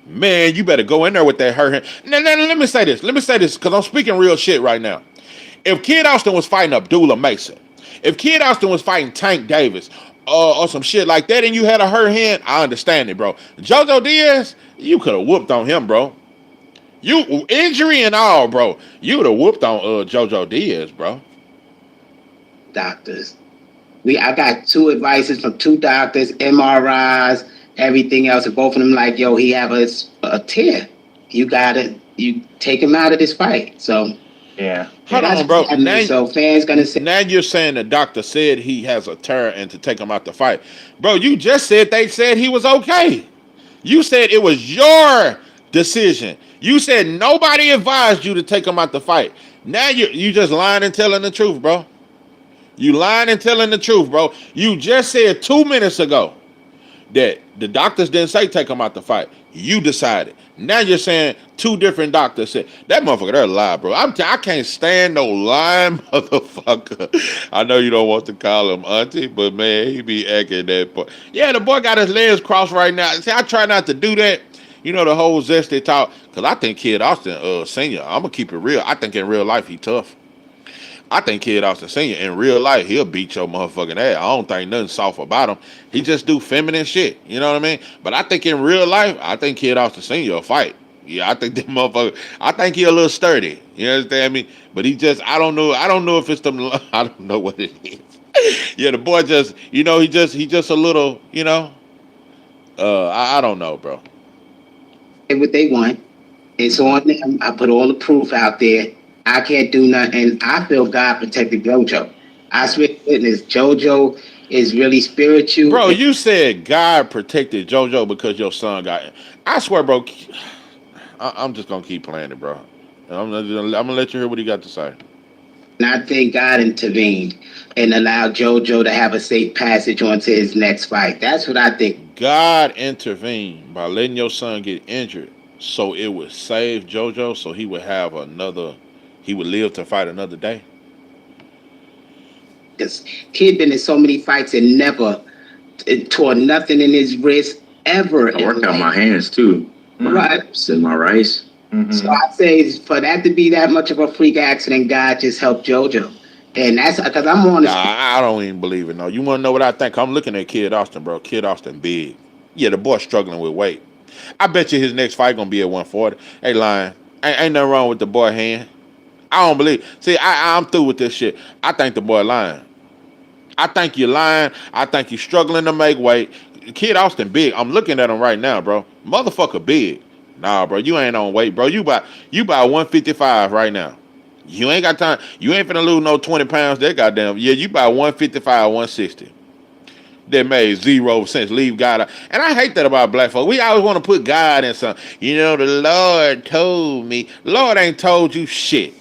Man, you better go in there with that hurt hand. Now, let me say this. Because I'm speaking real shit right now. If Kid Austin was fighting Abdullah Mason, if Kid Austin was fighting Tank Davis, or some shit like that, and you had a hurt hand, I understand it, bro. JoJo Diaz, you could have whooped on him, bro. You injury and all, bro. You would have whooped on JoJo Diaz, bro. Doctors. I got 2 advices from 2 doctors, MRIs, everything else, and both of them like, yo, he have a tear. You take him out of this fight. So Yeah. Hold on, bro. So fans gonna say, now you're saying the doctor said he has a tear and to take him out the fight. Bro, you just said they said he was okay. You said it was your decision. You said nobody advised you to take him out the fight. Now you just lying and telling the truth, bro. You lying and telling the truth, bro. You just said 2 minutes ago that the doctors didn't say take him out the fight. You decided. Now you're saying 2 different doctors said that motherfucker. They're lie, bro. I can't stand no lying motherfucker. I know you don't want to call him auntie, but man, he be acting that boy. Yeah, the boy got his legs crossed right now. See, I try not to do that. The whole zesty talk, because I think Kid Austin Senior, I'm gonna keep it real. I think in real life he tough. I think Kid Austin Senior in real life he'll beat your motherfucking ass. I don't think nothing soft about him. He just do feminine shit. You know what I mean? But I think in real life, I think Kid Austin Senior will fight. Yeah, I think that motherfucker. I think he a little sturdy. You understand me? But he just, I don't know if it's them. I don't know what it is. Yeah, the boy just, he just a little. I don't know, bro. what they want. It's on them. I put all the proof out there. I can't do nothing. I feel God protected JoJo. I swear to goodness, JoJo is really spiritual. Bro, you said God protected JoJo because your son got it. I swear, bro, I'm just going to keep playing it, bro. I'm going to let you hear what he got to say. And I think God intervened and allowed JoJo to have a safe passage onto his next fight. That's what I think. God intervened by letting your son get injured so it would save JoJo so he would live to fight another day. Because kid been in so many fights and never tore nothing in his wrist ever. I worked out my hands too. Right. Sit my rice. Mm-hmm. So I say for that to be that much of a freak accident, God just helped JoJo. And that's because I'm on this. I don't even believe it, no. You want to know what I think? I'm looking at Kid Austin, bro. Kid Austin big. Yeah, the boy struggling with weight. I bet you his next fight going to be at 140. Hey, lying. Ain't nothing wrong with the boy hand. I don't believe. See, I'm through with this shit. I think the boy lying. I think you're lying. I think you're struggling to make weight. Kid Austin big. I'm looking at him right now, bro. Motherfucker big. Nah, bro, you ain't on weight, bro. You buy 155 right now. You ain't got time. You ain't finna lose no 20 pounds. That goddamn. Yeah, you buy 155, 160. That made 0 sense. Leave God out. And I hate that about black folk. We always want to put God in something. You know, the Lord told me. Lord ain't told you shit.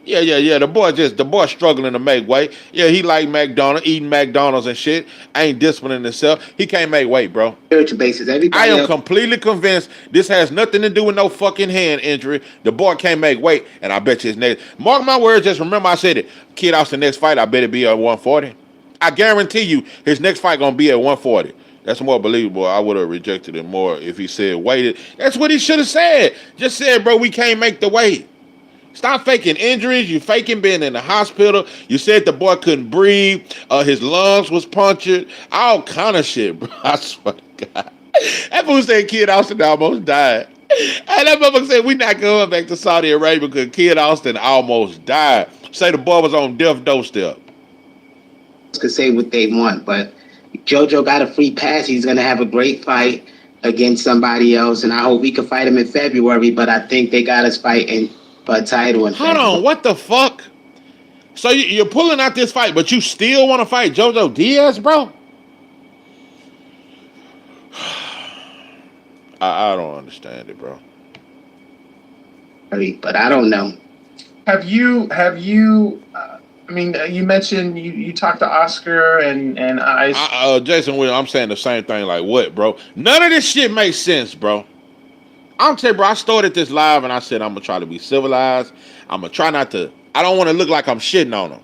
Yeah. The boy struggling to make weight. Yeah, he like McDonald's, eating McDonald's and shit. Ain't disciplining himself. He can't make weight, bro. Spiritual basis. I Everybody am else. completely convinced this has nothing to do with no fucking hand injury. The boy can't make weight, and I bet you his next. Mark my words, just remember I said it. Kid Austin next fight, I bet it be at 140. I guarantee you his next fight gonna be at 140. That's more believable. I would have rejected it more if he said waited. That's what he should have said. Just said, bro, we can't make the weight. Stop faking injuries. You faking being in the hospital. You said the boy couldn't breathe. His lungs was punctured. All kind of shit, bro. I swear to God. That fool said Kid Austin almost died. And that motherfucker said we not going back to Saudi Arabia because Kid Austin almost died. Say the boy was on death doorstep. Could say what they want, but JoJo got a free pass. He's gonna have a great fight against somebody else, and I hope we can fight him in February. But I think they got us fighting for a title in Hold February. on, what the fuck? So you're pulling out this fight, but you still want to fight JoJo Diaz, bro? I don't understand it, bro. But I don't know. Have you? I mean, you mentioned you talked to Oscar and Jason Williams, I'm saying the same thing. Like what, bro? None of this shit makes sense, bro. I'm telling you, bro, I started this live and I said I'm gonna try to be civilized. I'm gonna try not to. I don't want to look like I'm shitting on him.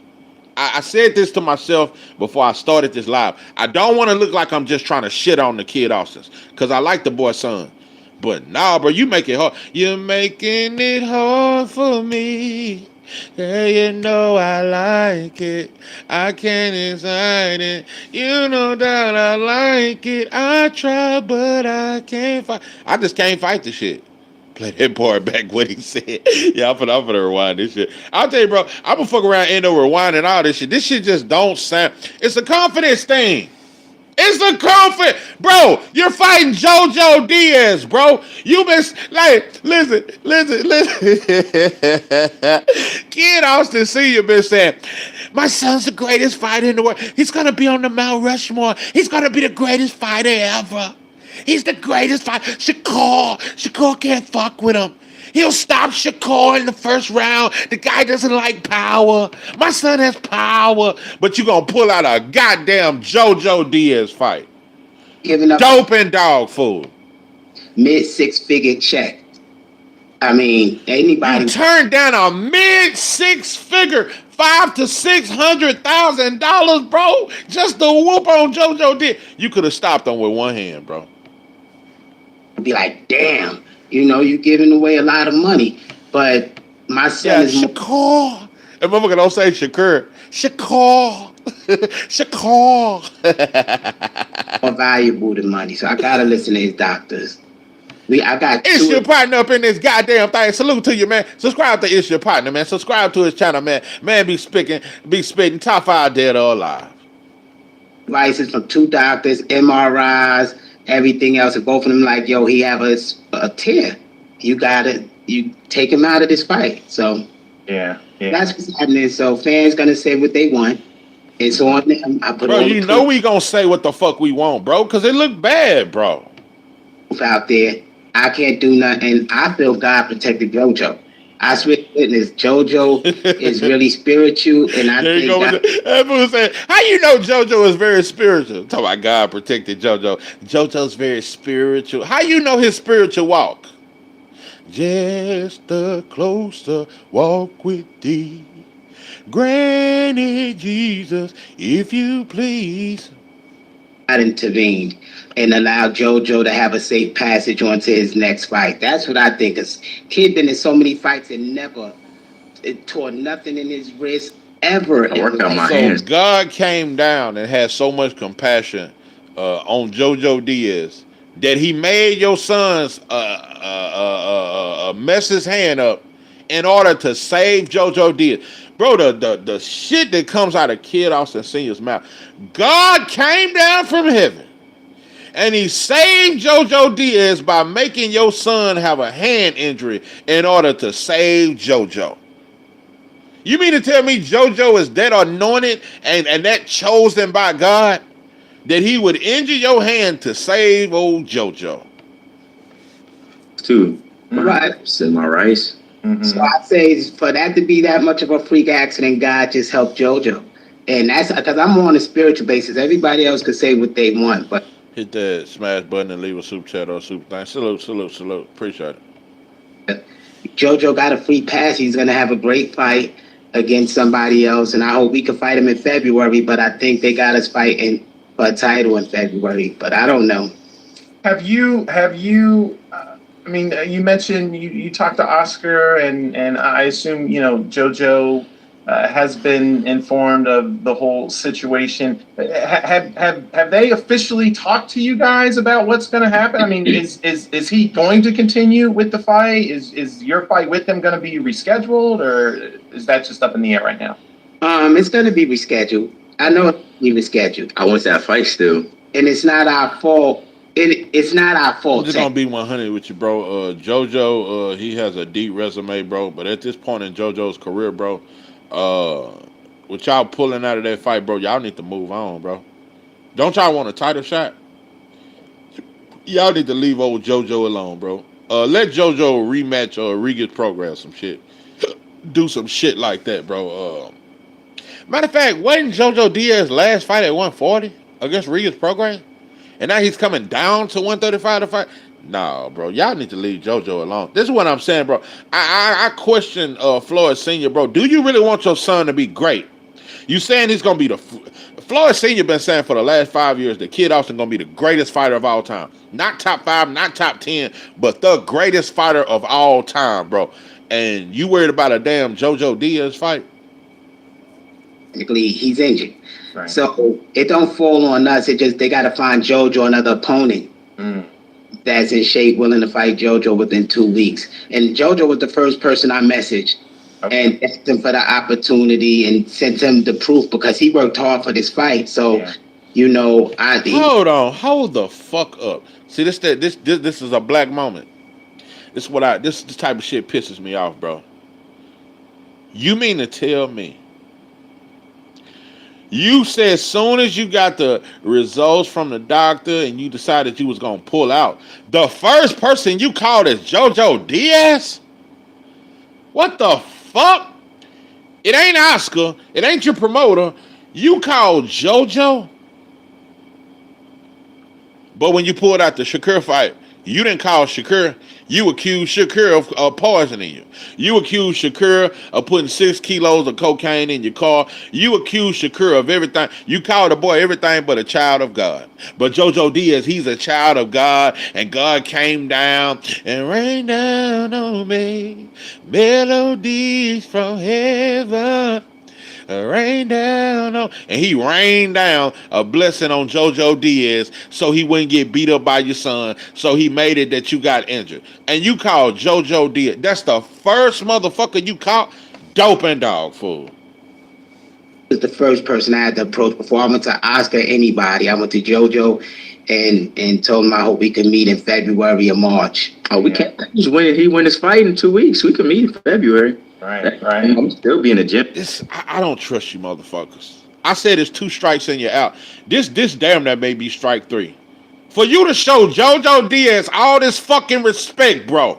I said this to myself before I started this live. I don't want to look like I'm just trying to shit on the Kid Austins because I like the boy's son. But nah, bro, you make it hard. You're making it hard for me. Yeah, you know I like it. I can't decide it. You know that I like it. I try, but I can't fight. I just can't fight the shit. Play that part back what he said. Yeah, I'm finna rewind this shit. I'll tell you, bro, I'm gonna fuck around, end up rewinding all this shit. This shit just don't sound. It's a confidence thing. It's a confidence, bro. You're fighting JoJo Diaz, bro. You been like, listen. Kid Austin Senior been saying, my son's the greatest fighter in the world. He's gonna be on the Mount Rushmore. He's gonna be the greatest fighter ever. He's the greatest fighter. Shakur can't fuck with him. He'll stop Shakur in the first round. The guy doesn't like power. My son has power. But you gonna pull out a goddamn JoJo Diaz fight. Giving up Dope and dog food. mid 6-figure check. I mean, anybody. You turned down a mid 6-figure, $500,000 to $600,000, bro, just to whoop on JoJo Diaz. You could have stopped him with one hand, bro. Be like, damn, you giving away a lot of money. But my son is Shakur. And motherfucker don't say Shakur. Shakur. more valuable than money. So I gotta listen to his doctors. It's your partner up in this goddamn thing. Salute to you, man. Subscribe to It's Your Partner, man. Subscribe to his channel, man. Man be spitting top 5 dead or alive. Advices from 2 doctors, MRIs, everything else, and both of them like, yo, he have a tear. You take him out of this fight. So yeah. that's what's happening. So fans gonna say what they want. It's on them. I put bro, all you the know we gonna say what the fuck we want, bro, because it look bad, bro. proof out there. I can't do nothing. I feel God protected JoJo. I swear to goodness, JoJo is really spiritual, and I There you think go. That fool said, how you know JoJo is very spiritual? Talk about God protected JoJo. JoJo's very spiritual. How you know his spiritual walk? Just a closer walk with thee. Granted, Jesus, if you please. God intervened and allowed JoJo to have a safe passage onto his next fight. That's what I think. Cause kid been in so many fights and it tore nothing in his wrist ever. I worked out my So hands. God came down and had so much compassion on JoJo Diaz that he made your sons mess his hand up in order to save JoJo Diaz. Bro, the shit that comes out of Kid Austin Sr.'s mouth. God came down from heaven and he saved JoJo Diaz by making your son have a hand injury in order to save JoJo. You mean to tell me JoJo is that anointed and that chosen by God that he would injure your hand to save old JoJo? Too. Right. Send my rice. So I say for that to be that much of a freak accident, God just helped JoJo. And that's because I'm on a spiritual basis. Everybody else could say what they want, but Hit that smash button and leave a super chat or a super thing. Salute. Appreciate it. JoJo got a free pass. He's going to have a great fight against somebody else. And I hope we can fight him in February, but I think they got us fighting for a title in February, but I don't know. Have you I mean, you mentioned you talked to Oscar, and I assume JoJo has been informed of the whole situation. Have they officially talked to you guys about what's going to happen? I mean, is he going to continue with the fight? Is your fight with him going to be rescheduled, or is that just up in the air right now? It's going to be rescheduled. I know it's going to be rescheduled. I want that fight still. And it's not our fault. It's not our fault. I'm just gonna be 100 with you, bro. JoJo, he has a deep resume, bro. But at this point in JoJo's career, bro, with y'all pulling out of that fight, bro, y'all need to move on, bro. Don't y'all want a title shot? Y'all need to leave old JoJo alone, bro. Let JoJo rematch Riga's Progress, some shit. Do some shit like that, bro. Matter of fact, wasn't JoJo Diaz's last fight at 140 against Riga's Progress? And now he's coming down to 135 to fight. No, bro. Y'all need to leave JoJo alone. This is what I'm saying, bro. I question Floyd Sr., bro. Do you really want your son to be great? You saying he's going to be Floyd Sr. been saying for the last 5 years that Kid Austin going to be the greatest fighter of all time. Not top 5, not top 10, but the greatest fighter of all time, bro. And you worried about a damn JoJo Diaz fight? Technically, he's injured. Right. So it don't fall on us. It just they got to find JoJo another opponent that's in shape, willing to fight JoJo within 2 weeks. And JoJo was the first person I messaged and asked him for the opportunity and sent him the proof because he worked hard for this fight. So, hold the fuck up. See, this is a black moment. This type of shit pisses me off, bro. You mean to tell me you said as soon as you got the results from the doctor and you decided you was going to pull out, the first person you called is JoJo Diaz? What the fuck? It ain't Oscar. It ain't your promoter. You called JoJo? But when you pulled out the Shakur fight, you didn't call Shakur. You accused Shakur of poisoning you. You accused Shakur of putting 6 kilos of cocaine in your car. You accused Shakur of everything. You called the boy everything but a child of God. But JoJo Diaz, he's a child of God, and God came down and rained down on me melodies from heaven. Rain down on, and he rained down a blessing on JoJo Diaz so he wouldn't get beat up by your son. So he made it that you got injured. And you called JoJo Diaz. That's the first motherfucker you caught. Dope and dog fool. Was the first person I had to approach before I went to Oscar anybody. I went to JoJo and told him I hope we could meet in February or March. Oh, we can't. He win his fight in 2 weeks. We can meet in February. Right. I'm still be in the gym. I don't trust you motherfuckers. I said it's 2 strikes and you're out. This damn that may be strike 3. For you to show JoJo Diaz all this fucking respect, bro.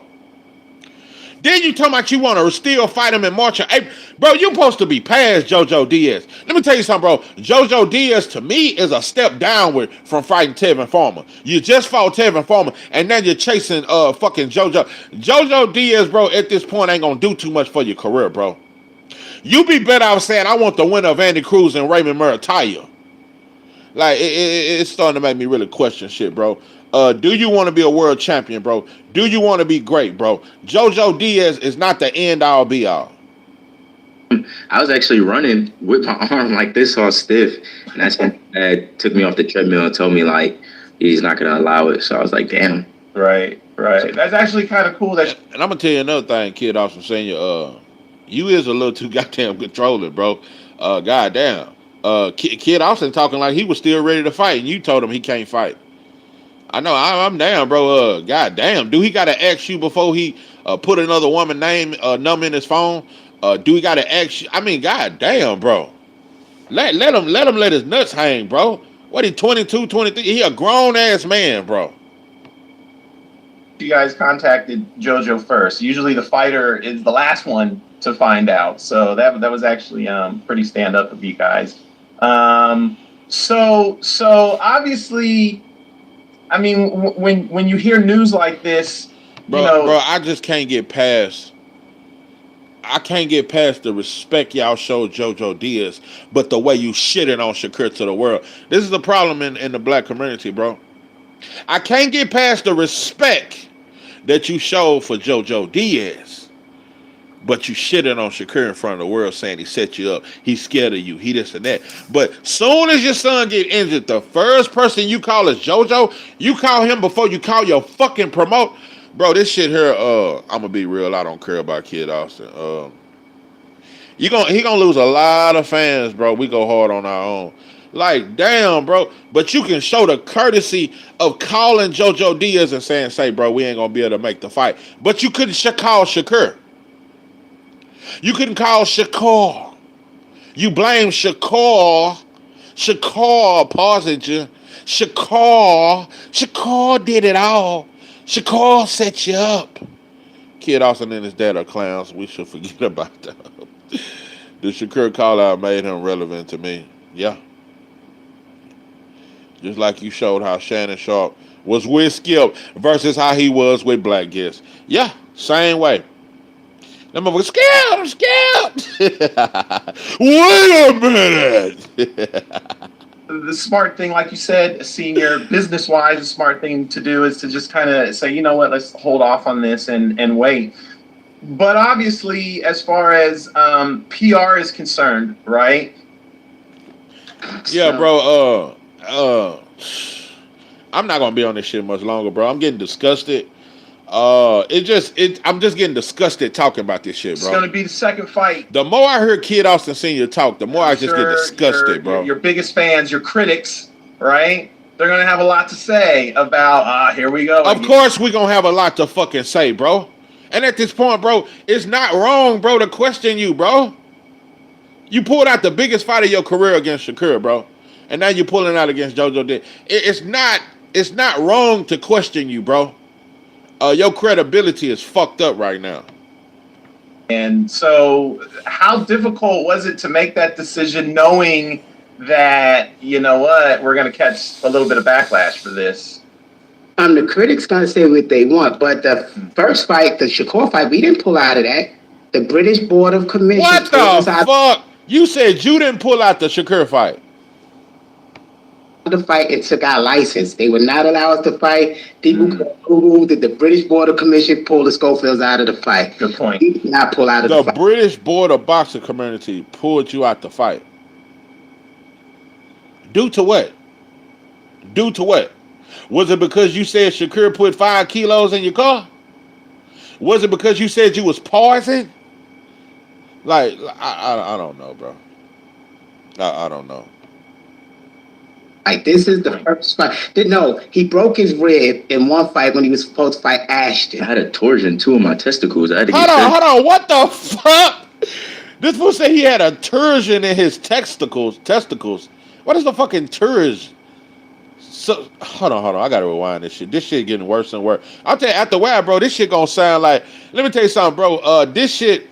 Then you talking about you want to still fight him in March or April. Bro, you supposed to be past JoJo Diaz. Let me tell you something, bro. JoJo Diaz, to me, is a step downward from fighting Tevin Farmer. You just fought Tevin Farmer, and now you're chasing fucking JoJo. JoJo Diaz, bro, at this point ain't going to do too much for your career, bro. You be better off saying, I want the winner of Andy Cruz and Raymond Murataya. Like, it's starting to make me really question shit, bro. Do you want to be a world champion, bro? Do you want to be great, bro? JoJo Diaz is not the end all be all. I was actually running with my arm like this all stiff. And that's when Dad took me off the treadmill and told me, like, he's not going to allow it. So I was like, damn. Right. That's actually kind of cool. And I'm gonna tell you another thing, Kid Austin Senior. You is a little too goddamn controlling, bro. Goddamn. Kid Austin talking like he was still ready to fight, and you told him he can't fight. I know. I'm down, bro. Goddamn. Do he gotta ask you before he put another woman name number in his phone? Do he gotta ask you? I mean, goddamn, bro. Let him let his nuts hang, bro. What, he 22, 23? He a grown ass man, bro. You guys contacted JoJo first. Usually the fighter is the last one to find out. So that was actually pretty stand up of you guys. So obviously, I mean, when you hear news like this, bro, I just can't get past. I can't get past the respect y'all showed JoJo Diaz, but the way you shitting on Shakur to the world. This is the problem in the black community, bro. I can't get past the respect that you showed for JoJo Diaz, but you shitting on Shakur in front of the world, saying he set you up, he's scared of you, he this and that. But soon as your son get injured, the first person you call is JoJo. You call him before you call your fucking promote. Bro, this shit here, I'm gonna be real, I don't care about Kid Austin. He gonna lose a lot of fans, bro. We go hard on our own. Like, damn, bro. But you can show the courtesy of calling JoJo Diaz and saying, say, bro, we ain't gonna be able to make the fight. But you couldn't call Shakur. You couldn't call Shakur. You blame Shakur. Shakur paused you. Shakur did it all. Shakur set you up. Kid Austin and his dad are clowns. We should forget about that. The Shakur call out made him relevant to me. Yeah. Just like you showed how Shannon Sharp was with Skip versus how he was with Black Guest. Yeah, same way. Them motherfuckers, Skip. Wait a minute. The smart thing, like you said, senior business-wise, the smart thing to do is to just kind of say, you know what, let's hold off on this and wait. But obviously, as far as PR is concerned, right? Yeah, bro. I'm not gonna be on this shit much longer, bro. I'm getting disgusted. I'm just getting disgusted talking about this shit, bro. It's gonna be the second fight. The more I hear Kid Austin Senior talk, the more I just get disgusted, bro. Your biggest fans, your critics, right? They're gonna have a lot to say about. Here we go. Of course, we gonna have a lot to fucking say, bro. And at this point, bro, it's not wrong, bro, to question you, bro. You pulled out the biggest fight of your career against Shakur, bro, and now you're pulling out against JoJo Diaz. It's not wrong to question you, bro. Your credibility is fucked up right now. And so, how difficult was it to make that decision, knowing that, you know what, we're going to catch a little bit of backlash for this? The critics gonna say what they want, but the first fight, the Shakur fight, we didn't pull out of that. The British Board of Commission. What the fuck? You said you didn't pull out the Shakur fight. The fight, it took our license. They would not allow us to fight. People Google that the British Board of Commission pulled the Schofields out of the fight. Good point. We did not pull out of the fight. The British Board of Boxing Community pulled you out the fight. Due to what? Due to what? Was it because you said Shakur put 5 kilos in your car? Was it because you said you was pausing? Like, I don't know, bro. I don't know. Like, this is the first fight. No, he broke his rib in one fight when he was supposed to fight Ashton. I had a torsion too in my testicles. I had to hold on. What the fuck? This fool said he had a torsion in his testicles. What is the fucking torsion? So hold on. I gotta rewind this shit. This shit getting worse and worse. I'll tell you, after a while, bro, this shit gonna sound like. Let me tell you something, bro. This shit,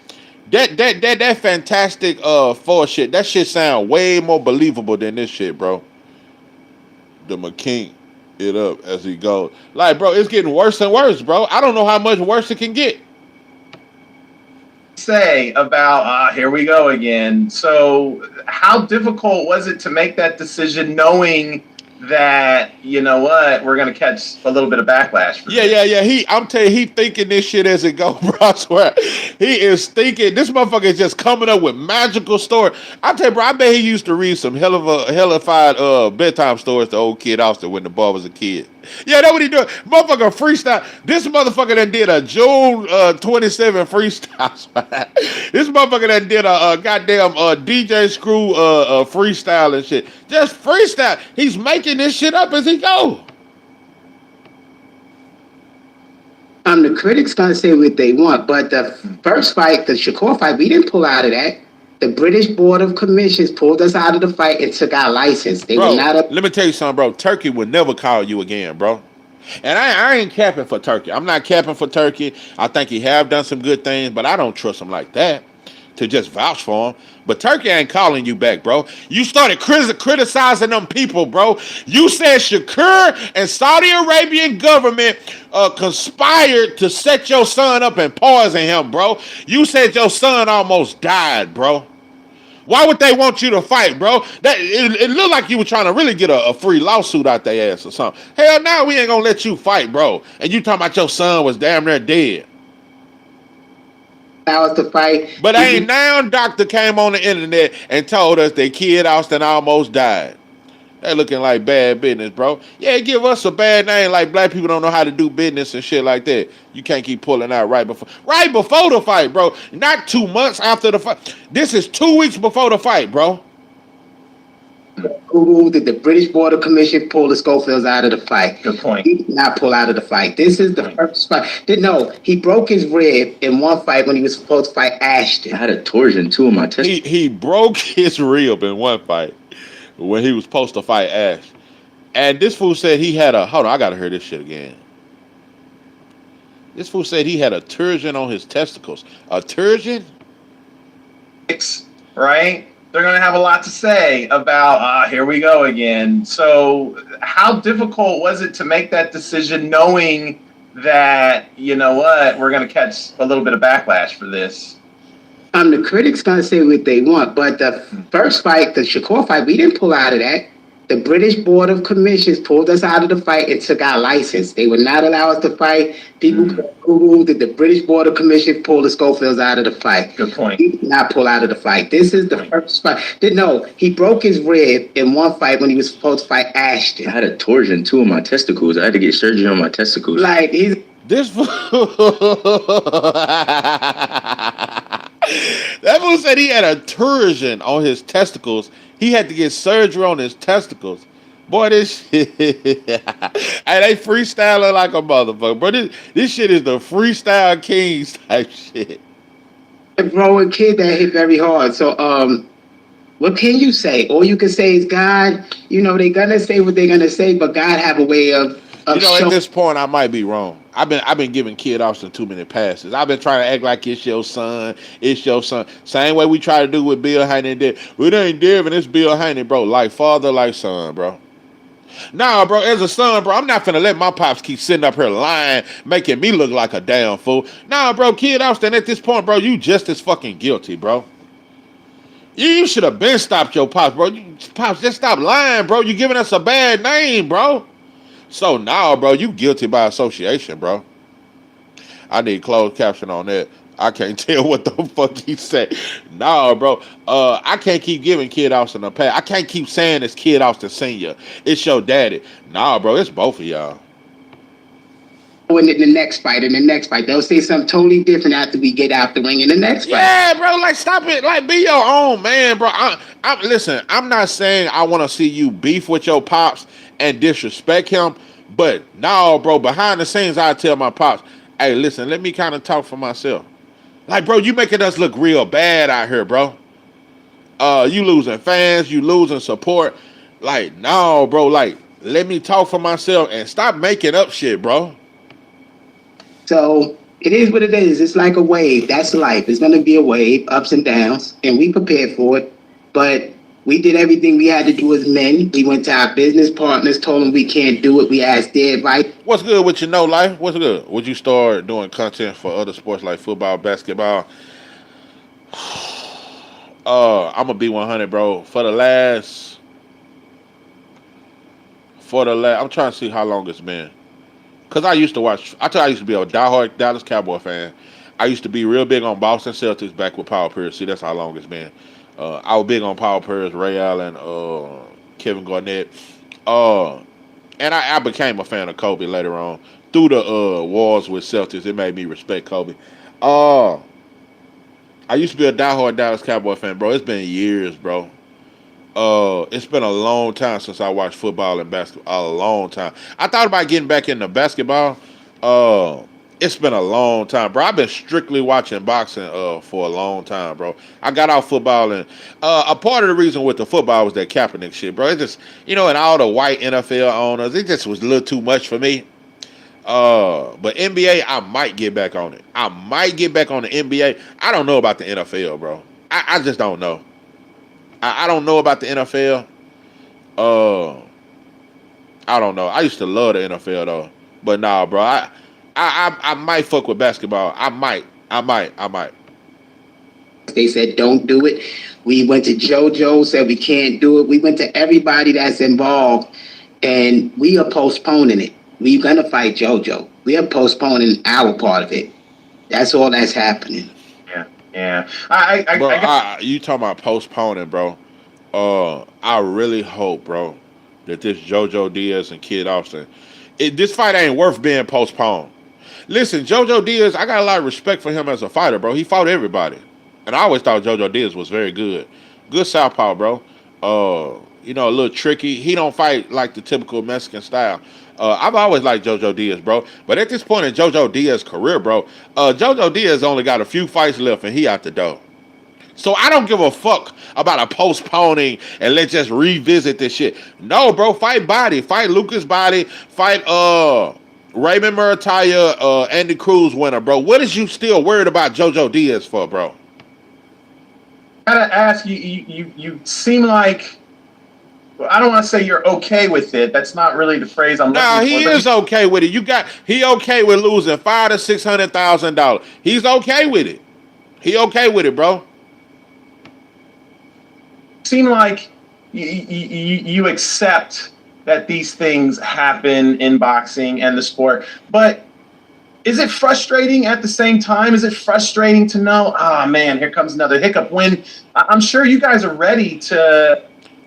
that Fantastic Four shit. That shit sound way more believable than this shit, bro. The McKink it up as he goes. Like, bro, it's getting worse and worse, bro. I don't know how much worse it can get. Say about here we go again. So, how difficult was it to make that decision, knowing that, you know what, we're going to catch a little bit of backlash for this. Yeah. I'm telling you, he thinking this shit as it go, bro. I swear. He is thinking, this motherfucker is just coming up with magical story. I tell you, bro, I bet he used to read some hellified bedtime stories to old kid Austin when the boy was a kid. Yeah, that's what he doing. Motherfucker freestyle. This motherfucker that did a June 27 freestyle. This motherfucker that did a goddamn DJ Screw freestyle and shit. Just freestyle. He's making this shit up as he go. The critics gonna say what they want, but the first fight, the Shakur fight, we didn't pull out of that. The British Board of Commissions pulled us out of the fight and took our license. They bro, were not. Let me tell you something, bro. Turkey would never call you again, bro. And I ain't capping for Turkey. I'm not capping for Turkey. I think he have done some good things, but I don't trust him like that to just vouch for him. But Turkey ain't calling you back, bro. You started criticizing them people, bro. You said Shakur and Saudi Arabian government conspired to set your son up and poison him, bro. You said your son almost died, bro. Why would they want you to fight, bro? It looked like you were trying to really get a free lawsuit out their ass or something. Hell no, we ain't gonna let you fight, bro. And you talking about your son was damn near dead. Allow us to fight. But ain't now doctor came on the internet and told us that Kid Austin almost died. They looking like bad business, bro. Yeah, give us a bad name like black people don't know how to do business and shit like that. You can't keep pulling out right before the fight, bro. Not 2 months after the fight. This is 2 weeks before the fight, bro. Who did the British Board of Commission pull the Schofields out of the fight? Good point. He did not pull out of the fight. This is the first fight. No, he broke his rib in one fight when he was supposed to fight Ashton. I had a torsion too in my test. He broke his rib in one fight when he was supposed to fight Ash. And this fool said he had hold on, I gotta hear this shit again. This fool said he had a turgid on his testicles. A turgid? Right? They're going to have a lot to say about, here we go again. So how difficult was it to make that decision knowing that, you know what, we're going to catch a little bit of backlash for this? The critics gonna say what they want, but the first fight, the Shakur fight, we didn't pull out of that. The British Board of Commissions pulled us out of the fight and took our license. They would not allow us to fight. People Google that the British Board of Commission pulled the Schofields out of the fight. Good point. He did not pull out of the fight. This is the first fight. No, he broke his rib in one fight when he was supposed to fight Ashton. I had a torsion too in my testicles. I had to get surgery on my testicles. Like he's This fool. That fool said he had a torsion on his testicles. He had to get surgery on his testicles. Boy, this shit. Hey, they freestyling like a motherfucker. Bro, this shit is the freestyle kings type shit. a growing kid that hit very hard. So what can you say? All you can say is God, you know, they're gonna say what they're gonna say, but God have a way of at this point I might be wrong. I've been giving Kid Austin too many passes. I've been trying to act like it's your son. It's your son. Same way we try to do with Bill Haney did. It ain't Devin, it's Bill Haney, bro. Like father, like son, bro. Nah, bro, as a son, bro, I'm not finna let my pops keep sitting up here lying, making me look like a damn fool. Nah, bro, Kid Austin, at this point, bro, you just as fucking guilty, bro. You should have been stopped your pops, bro. Pops, just stop lying, bro. You giving us a bad name, bro. So now, bro, you guilty by association, bro. I need closed caption on that. I can't tell what the fuck he said. Nah, bro. I can't keep giving Kid Austin a pass. I can't keep saying it's Kid Austin Sr. It's your daddy. Nah, bro, it's both of y'all. in the next fight, they'll say something totally different after we get out the ring in the next fight. Yeah, bro, like stop it. Like be your own man, bro. Listen, I'm not saying I want to see you beef with your pops and disrespect him, but no, bro, behind the scenes, I tell my pops, hey, listen, let me kind of talk for myself. Like, bro, you making us look real bad out here, bro. You losing fans, you losing support. Like, no, bro, like, let me talk for myself and stop making up shit, bro. So it is what it is. It's like a wave. That's life. It's going to be a wave, ups and downs, and we prepared for it. But we did everything we had to do as men. We went to our business partners, told them we can't do it. We asked their advice. What's good with your no life? What's good? Would you start doing content for other sports like football, basketball? I'm going to be 100, bro. For the last for the last. I'm trying to see how long it's been. Cause I used to watch. I tell you, I used to be a diehard Dallas Cowboy fan. I used to be real big on Boston Celtics back with Paul Pierce. See, that's how long it's been. I was big on Paul Pierce, Ray Allen, Kevin Garnett. Uh, and I became a fan of Kobe later on through the wars with Celtics. It made me respect Kobe. Uh, I used to be a diehard Dallas Cowboy fan, bro. It's been years, bro. It's been a long time since I watched football and basketball. A long time. I thought about getting back into basketball. Uh, it's been a long time, bro. I've been strictly watching boxing for a long time, bro. I got off football, and a part of the reason with the football was that Kaepernick shit, bro. It just, and all the white NFL owners, it just was a little too much for me. But NBA, I might get back on it. I might get back on the NBA. I don't know about the NFL, bro. I just don't know. I don't know about the NFL. Uh, I don't know. I used to love the NFL though, but nah, bro. I might fuck with basketball. I might. They said don't do it. We went to JoJo, said we can't do it. We went to everybody that's involved, and we are postponing it. We're gonna fight JoJo. We are postponing our part of it. That's all that's happening. Yeah. Bro, you talking about postponing, bro? I really hope, bro, that this JoJo Diaz and Kid Austin, this fight ain't worth being postponed. Listen, JoJo Diaz, I got a lot of respect for him as a fighter, bro. He fought everybody, and I always thought JoJo Diaz was very good. Good southpaw, bro. A little tricky. He don't fight like the typical Mexican style. I've always liked JoJo Diaz, bro. But at this point in JoJo Diaz's career, bro, JoJo Diaz only got a few fights left, and he out the door. So I don't give a fuck about a postponing and let's just revisit this shit. No, bro, fight Body, fight Lucas Body, fight Raymond Murataya, Andy Cruz winner, bro. What is you still worried about JoJo Diaz for, bro? I gotta ask you. You seem like, I don't want to say you're okay with it. That's not really the phrase I'm looking for. No, he is okay with it. He okay with losing $500,000 to $600,000. He's okay with it. He okay with it, bro. Seem like you accept that these things happen in boxing and the sport, but is it frustrating at the same time? Is it frustrating to know, man, here comes another hiccup, when I'm sure you guys are ready to...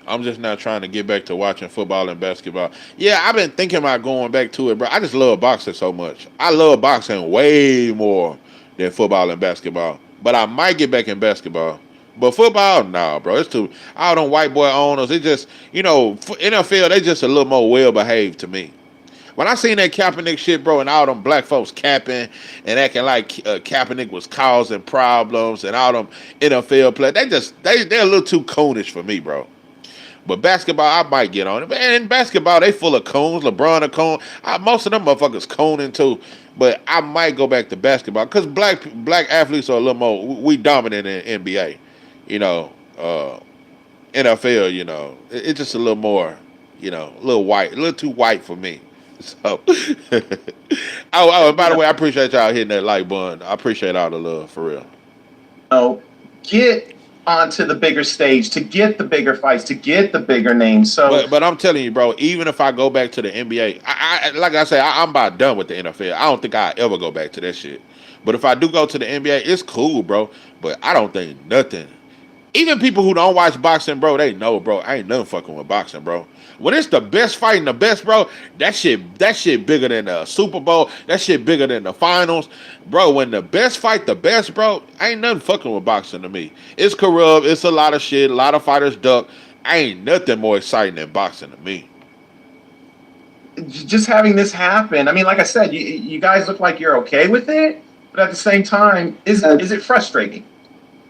I'm just not trying to get back to watching football and basketball. Yeah, I've been thinking about going back to it, bro. I just love boxing so much. I love boxing way more than football and basketball, but I might get back in basketball. But football, nah, bro. It's too. All them white boy owners, it just, NFL, they just a little more well behaved to me. When I seen that Kaepernick shit, bro, and all them black folks capping and acting like Kaepernick was causing problems and all them NFL players, they're a little too coonish for me, bro. But basketball, I might get on it. Man, in basketball, they full of coons. LeBron a coon. Most of them motherfuckers cooning too. But I might go back to basketball because black athletes are a little more. We dominant in NBA. NFL, it's just a little more, a little white, a little too white for me. So, by the way, I appreciate y'all hitting that like button. I appreciate all the love, for real. Get onto the bigger stage, to get the bigger fights, to get the bigger names. So, but I'm telling you, bro, even if I go back to the NBA, like I say, I'm about done with the NFL. I don't think I'll ever go back to that shit. But if I do go to the NBA, it's cool, bro. But I don't think nothing. Even people who don't watch boxing, bro, they know, bro, I ain't nothing fucking with boxing, bro. When it's the best fighting the best, bro, that shit bigger than the Super Bowl. That shit bigger than the finals. Bro, when the best fight the best, bro, ain't nothing fucking with boxing to me. It's corrupt. It's a lot of shit. A lot of fighters duck. Ain't nothing more exciting than boxing to me. Just having this happen, I mean, like I said, you guys look like you're okay with it, but at the same time, is it frustrating?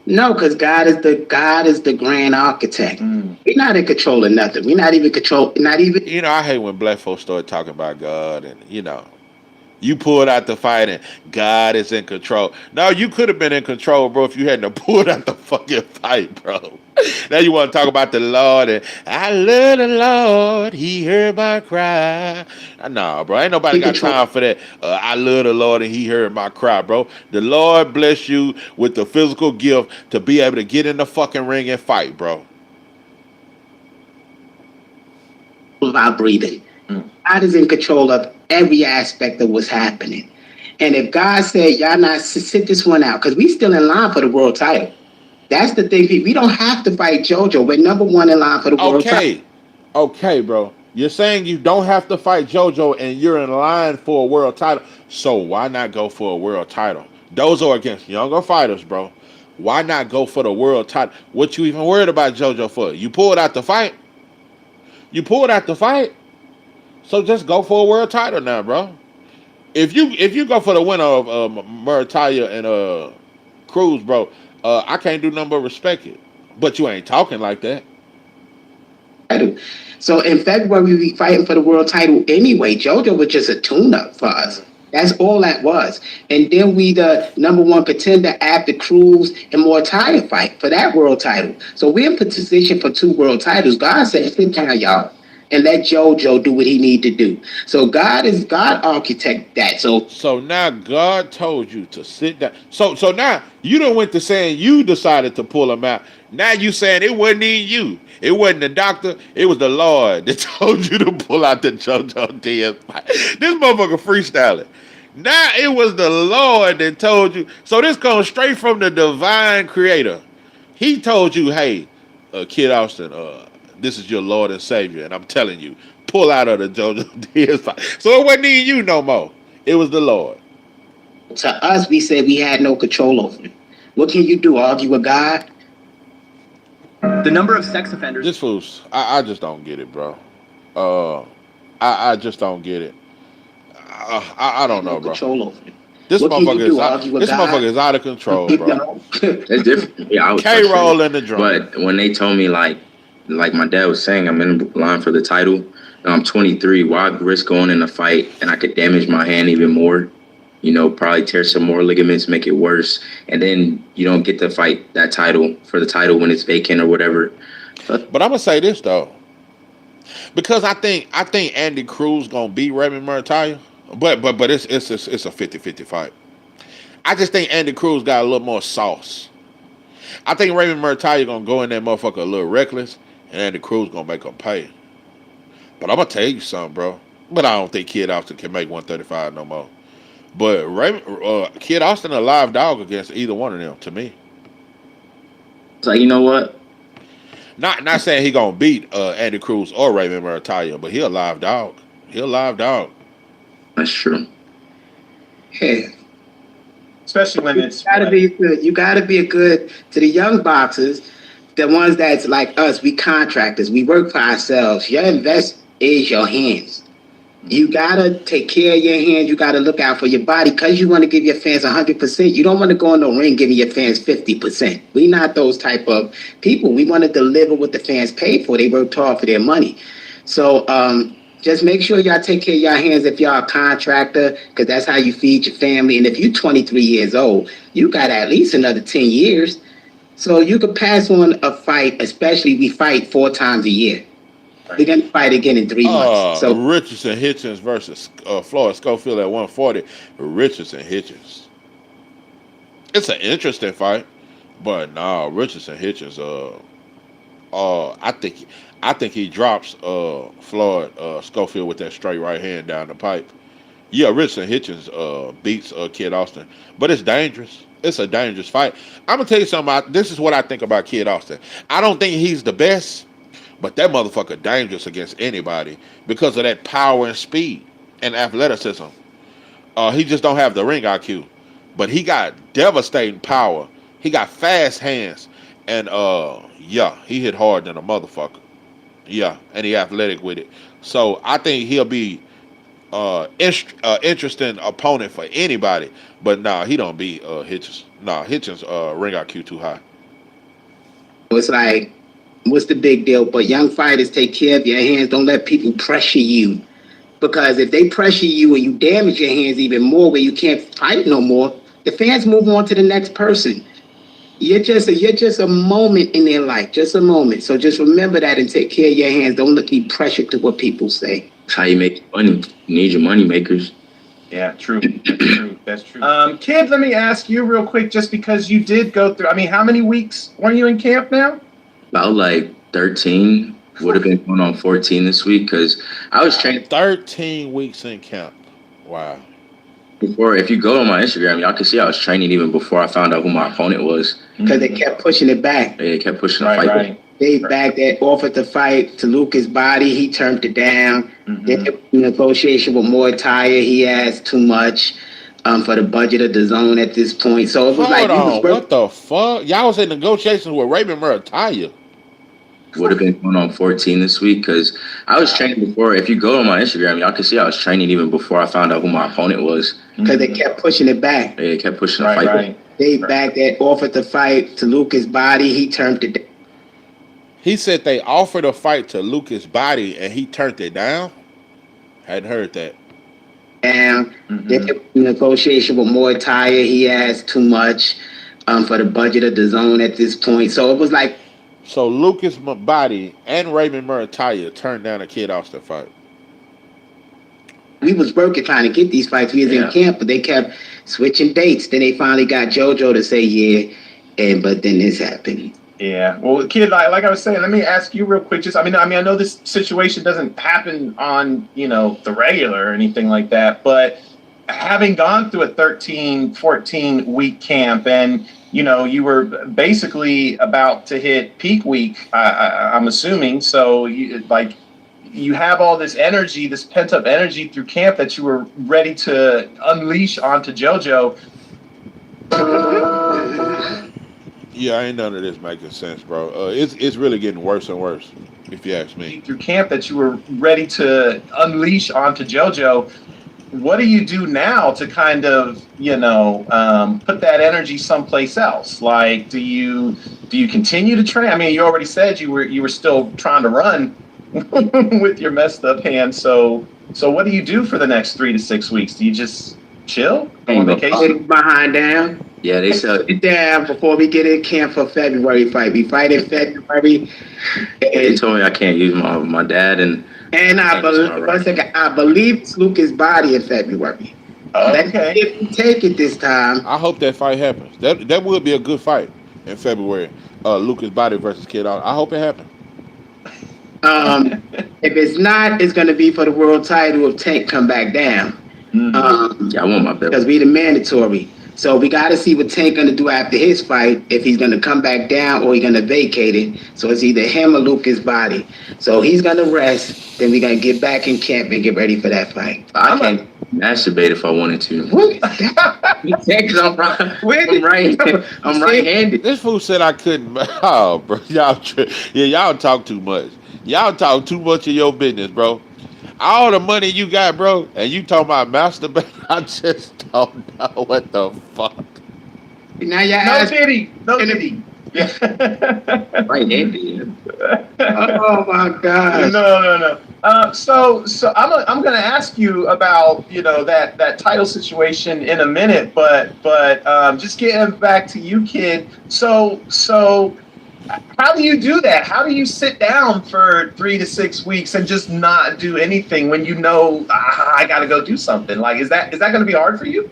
No, because God is the grand architect. We're not in control of nothing. We're not even I hate when black folks start talking about God and you pulled out the fight and God is in control. No, you could have been in control, bro, if you hadn't pulled out the fucking fight, bro. Now you want to talk about the Lord and I love the Lord, he heard my cry. Nah, bro, ain't nobody got time for that. I love the Lord and he heard my cry, bro. The Lord bless you with the physical gift to be able to get in the fucking ring and fight, bro. About breathing. God is in control of every aspect of what's happening. And if God said, y'all not sit this one out, because we still in line for the world title. That's the thing. We don't have to fight JoJo. We're number one in line for the world title. Okay, bro. You're saying you don't have to fight JoJo and you're in line for a world title. So why not go for a world title? Those are against younger fighters, bro. Why not go for the world title? What you even worried about JoJo for? You pulled out the fight. You pulled out the fight. So just go for a world title now, bro. If you go for the winner of Murataya and Cruz, bro, I can't do nothing but respect it. But you ain't talking like that. So in February, we be fighting for the world title anyway. JoJo was just a tune-up for us. That's all that was. And then we the number one contender after Cruz and Murataya fight for that world title. So we're in position for 2 world titles. God said, sit down, y'all, and let JoJo do what he need to do. So God architect that. So now God told you to sit down. So now you done went to saying you decided to pull him out. Now you saying it wasn't even you. It wasn't the doctor. It was the Lord that told you to pull out the JoJo Diaz fight. This motherfucker freestyling. Now it was the Lord that told you. So this comes straight from the divine creator. He told you, hey, Kid Austin, this is your Lord and Savior. And I'm telling you, pull out of the JoJo Diaz fight. So it wasn't even you no more. It was the Lord. To us, we said we had no control over it. What can you do? Argue with God? The number of sex offenders. This fool's, I just don't get it, bro. I just don't get it. I don't know, bro. Control over it. This motherfucker is out of control, bro. It's different. Yeah, I was K-roll in the drum. But when they told me like my dad was saying, I'm in line for the title. And I'm 23. Why risk going in a fight and I could damage my hand even more? You know, probably tear some more ligaments, make it worse, and then you don't get to fight that title for the title when it's vacant or whatever. But I'm gonna say this though, because I think Andy Cruz gonna beat Raymond Murataya, but it's a 50-50 fight. I just think Andy Cruz got a little more sauce. I think Raymond Murataya gonna go in that motherfucker a little reckless, and Andy Cruz gonna make him pay. But I'm gonna tell you something, bro. But I don't think Kid Austin can make 135 no more. But Kid Austin a live dog against either one of them to me. So you know what? Not saying he gonna beat Andy Cruz or Raymond Murataya, but he a live dog. That's true. Yeah. Especially when it's You gotta be a good to the young boxers, the ones that's like us. We contractors. We work for ourselves. Your invest is your hands. You gotta take care of your hands. You gotta look out for your body because you want to give your fans 100%. You don't want to go in the ring giving your fans 50%. We not those type of people. We want to deliver what the fans paid for. They worked hard for their money. So just make sure y'all take care of your hands if y'all a contractor, because that's how you feed your family. And if you're 23 years old, you got at least another 10 years. So you could pass on a fight, especially we fight 4 times a year. We're going to fight again in 3 months. So Richardson Hitchens versus Floyd Schofield at 140. Richardson Hitchens. It's an interesting fight, but nah, Richardson Hitchens. I think he drops Floyd Schofield with that straight right hand down the pipe. Yeah, Richardson Hitchens beats Kid Austin, but it's dangerous. It's a dangerous fight. I'm gonna tell you something. This is what I think about Kid Austin. I don't think he's the best. But that motherfucker dangerous against anybody because of that power and speed and athleticism. He just don't have the ring IQ. But he got devastating power. He got fast hands. And he hit hard than a motherfucker. Yeah, and he athletic with it. So I think he'll be interesting opponent for anybody. But nah, he don't beat Hitchens. Nah, Hitchens ring IQ too high. it's like, what's the big deal? But young fighters, take care of your hands. Don't let people pressure you. Because if they pressure you and you damage your hands even more where you can't fight no more, the fans move on to the next person. You're just a moment in their life, just a moment. So just remember that and take care of your hands. Don't be pressured to what people say. That's how you make money. You need your money makers. Yeah, true. That's true. Kid, let me ask you real quick, just because you did go through, how many weeks were you in camp now? About like 13. Would have been going on 14 this week because I was training 13 weeks in camp. Wow. before. If you go on my Instagram, y'all can see I was training even before I found out who my opponent was. Because they kept pushing it back. They kept pushing the Right, fight. right. They backed that offered the fight to Lucas Body. He turned it down. Then in negotiation with Muay Thai, he asked too much for the budget of the zone at this point. So it was Hold like on, what the fuck? Y'all was in negotiations with Raymond Murataya. Would have been going on 14 this week because I was training before. If you go on my Instagram, y'all can see I was training even before I found out who my opponent was. Because they kept pushing it back. They kept pushing the Right, fight. right. They backed that offered the fight to Lucas Body. He turned it He said they offered a fight to Lucas Body and he turned it down. Hadn't heard that. down. Then in negotiation with Muay Thai, he asked too much for the budget of the zone at this point. So it was like So Lucas Body and Raymond Murataya turned down a Kid Austin fight. we was working trying to get these fights. We was in camp, but they kept switching dates. Then they finally got JoJo to say yeah, but then this happened. Yeah. Well, kid, like I was saying, let me ask you real quick. I know this situation doesn't happen on, the regular or anything like that, but having gone through a 13, 14 week camp and, you were basically about to hit peak week, I'm assuming. So you have all this energy, this pent up energy through camp that you were ready to unleash onto JoJo. Yeah, ain't none of this making sense, bro. It's really getting worse and worse, if you ask me. Through camp that you were ready to unleash onto JoJo. What do you do now to kind of, put that energy someplace else? Like, do you continue to train? I mean, you already said you were still trying to run with your messed up hand. So what do you do for the next 3 to 6 weeks? Do you just chill? Go on vacation? Behind down. Yeah, they said Sit down before we get in camp for February fight. We fight in February. they told me I can't use my dad and I believe it's Lucas Body in February. Okay. If we take it this time. I hope that fight happens. That would be a good fight in February. Lucas Body versus Kid Austin. I hope it happens. If it's not, it's going to be for the world title if Tank come back down. I want my belt Because we the mandatory. So we got to see what Tank going to do after his fight, if he's going to come back down or he's going to vacate it. So it's either him or Lucas Body. So he's going to rest. Then we're going to get back in camp and get ready for that fight. I can't masturbate if I wanted to. What? Because I'm right-handed. This fool said I couldn't. Oh, bro, y'all talk too much. Y'all talk too much of your business, bro. All the money you got, bro, and you talking about masturbate, I just don't know what the fuck. Now y'all No ask, diddy. No diddy. Yeah. Right-handed. oh my God. No. So I'm going to ask you about that title situation in a minute, but just getting back to you, kid. So how do you do that? How do you sit down for 3 to 6 weeks and just not do anything when I got to go do something? Like, is that going to be hard for you?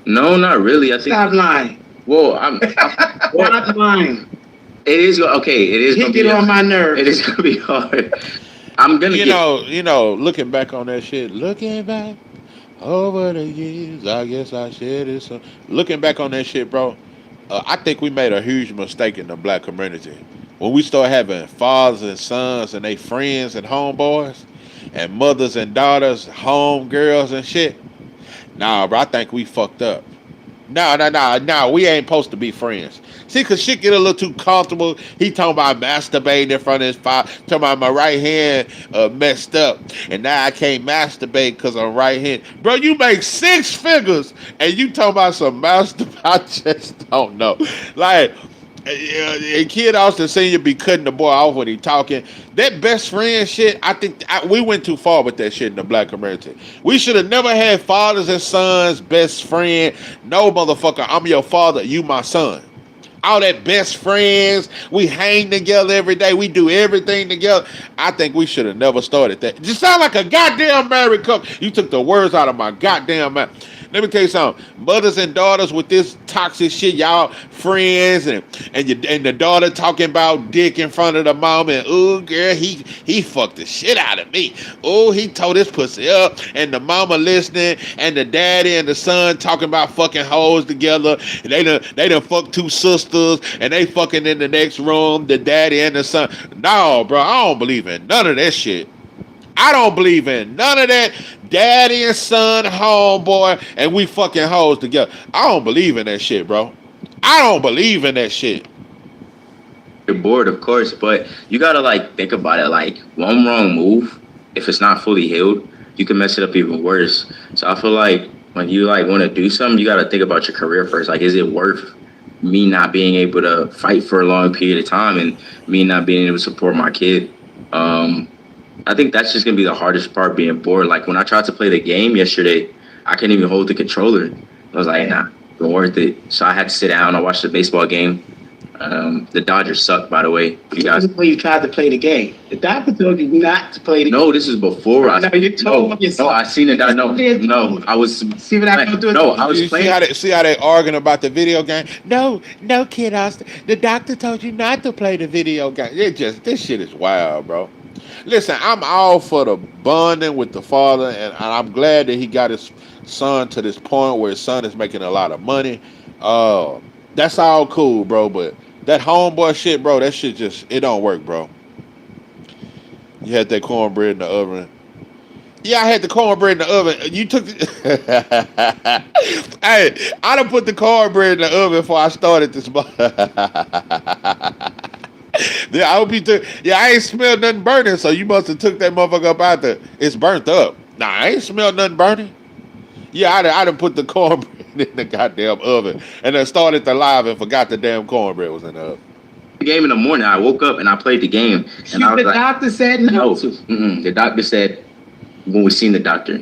No, not really. I think. Stop lying. Well, Stop lying. It is okay. It is. He get on my nerves. It is gonna be hard. I'm gonna. Looking back on that shit. Looking back over the years, I guess I shared it. Looking back on that shit, bro. I think we made a huge mistake in the black community when we start having fathers and sons and they friends and homeboys and mothers and daughters, home girls and shit. Nah, bro, I think we fucked up. No, we ain't supposed to be friends. See, cause shit get a little too comfortable. He talking about masturbating in front of his father. Talking about my right hand messed up, and now I can't masturbate cause I'm right hand. Bro, you make 6 figures, and you talking about some masturbate? I just don't know. Like, Kid Austin Senior be cutting the boy off when he talking. That best friend shit, I think we went too far with that shit in the black community. We should have never had fathers and sons, best friend. No, motherfucker, I'm your father, you my son. All that best friends, we hang together every day, we do everything together. I think we should have never started that. Just sound like a goddamn married couple. You took the words out of my goddamn mouth. Let me tell you something. Mothers and daughters with this toxic shit, y'all friends, and the daughter talking about dick in front of the mom, and ooh girl, he fucked the shit out of me. Oh, he tore this pussy up, and the mama listening, and the daddy and the son talking about fucking hoes together. And they done fucked two sisters, and they fucking in the next room, the daddy and the son. No, bro, I don't believe in none of that shit. I don't believe in none of that daddy and son, homeboy, and we fucking hoes together. I don't believe in that shit, bro. I don't believe in that shit. You're bored, of course, but you gotta like think about it. Like one wrong move, if it's not fully healed, you can mess it up even worse. So I feel like when you like want to do something, you gotta think about your career first. Like, is it worth me not being able to fight for a long period of time and me not being able to support my kid? I think that's just gonna be the hardest part, being bored. Like when I tried to play the game yesterday, I couldn't even hold the controller. I was like, nah, it's worth it. So I had to sit down. I watched the baseball game. The Dodgers suck, by the way. You guys. When you tried to play the game, the doctor told you not to play the game. No, this is before I. No, you told me. No, I seen it. No, I was. See what I can do? No, I was You playing. see how they arguing about the video game? No, kid Austin. The doctor told you not to play the video game. This shit is wild, bro. Listen, I'm all for the bonding with the father, and I'm glad that he got his son to this point where his son is making a lot of money. That's all cool, bro. But that homeboy shit, bro, that shit it don't work, bro. You had that cornbread in the oven. Yeah, I had the cornbread in the oven. You took Hey, I done put the cornbread in the oven before I started this. Yeah, I hope you took. Yeah, I ain't smelled nothing burning, so you must have took that motherfucker up out there. It's burnt up. Nah, I ain't smelled nothing burning. Yeah, I done put the cornbread in the goddamn oven and then started the live and forgot the damn cornbread was in the oven. The game in the morning. I woke up and I played the game, and I was The like, doctor said no. The doctor said when we seen the doctor a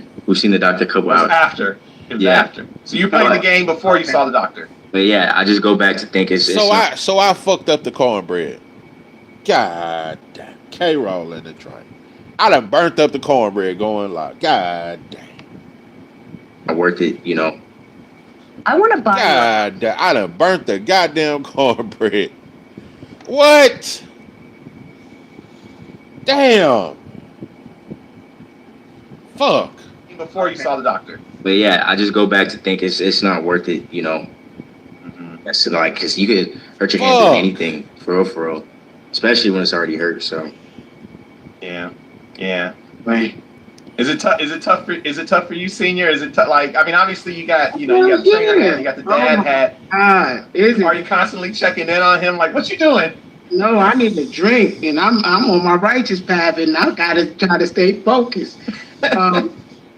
couple It was hours. after. It was Yeah. after. So you played the game before you saw the doctor. But yeah, I just go back to think it's So I fucked up the cornbread. God damn, K-Roll in the drink. I done burnt up the cornbread going like, God damn. worth it, you know. I want to buy God damn, I done burnt the goddamn cornbread. What? Damn. Fuck. Before you saw the doctor. But yeah, I just go back to think it's not worth it, you know. That's like, because you could hurt your hand doing anything, for real. Especially when it's already hurt, so. Yeah. Yeah. Right. Is it tough? Is it tough for you, senior? Is it tough? Like, I mean, obviously you got the trainer hat, you got the dad hat. Is Are it? you constantly checking in on him? Like, what you doing? No, I need to drink, and I'm on my righteous path, and I gotta try to stay focused.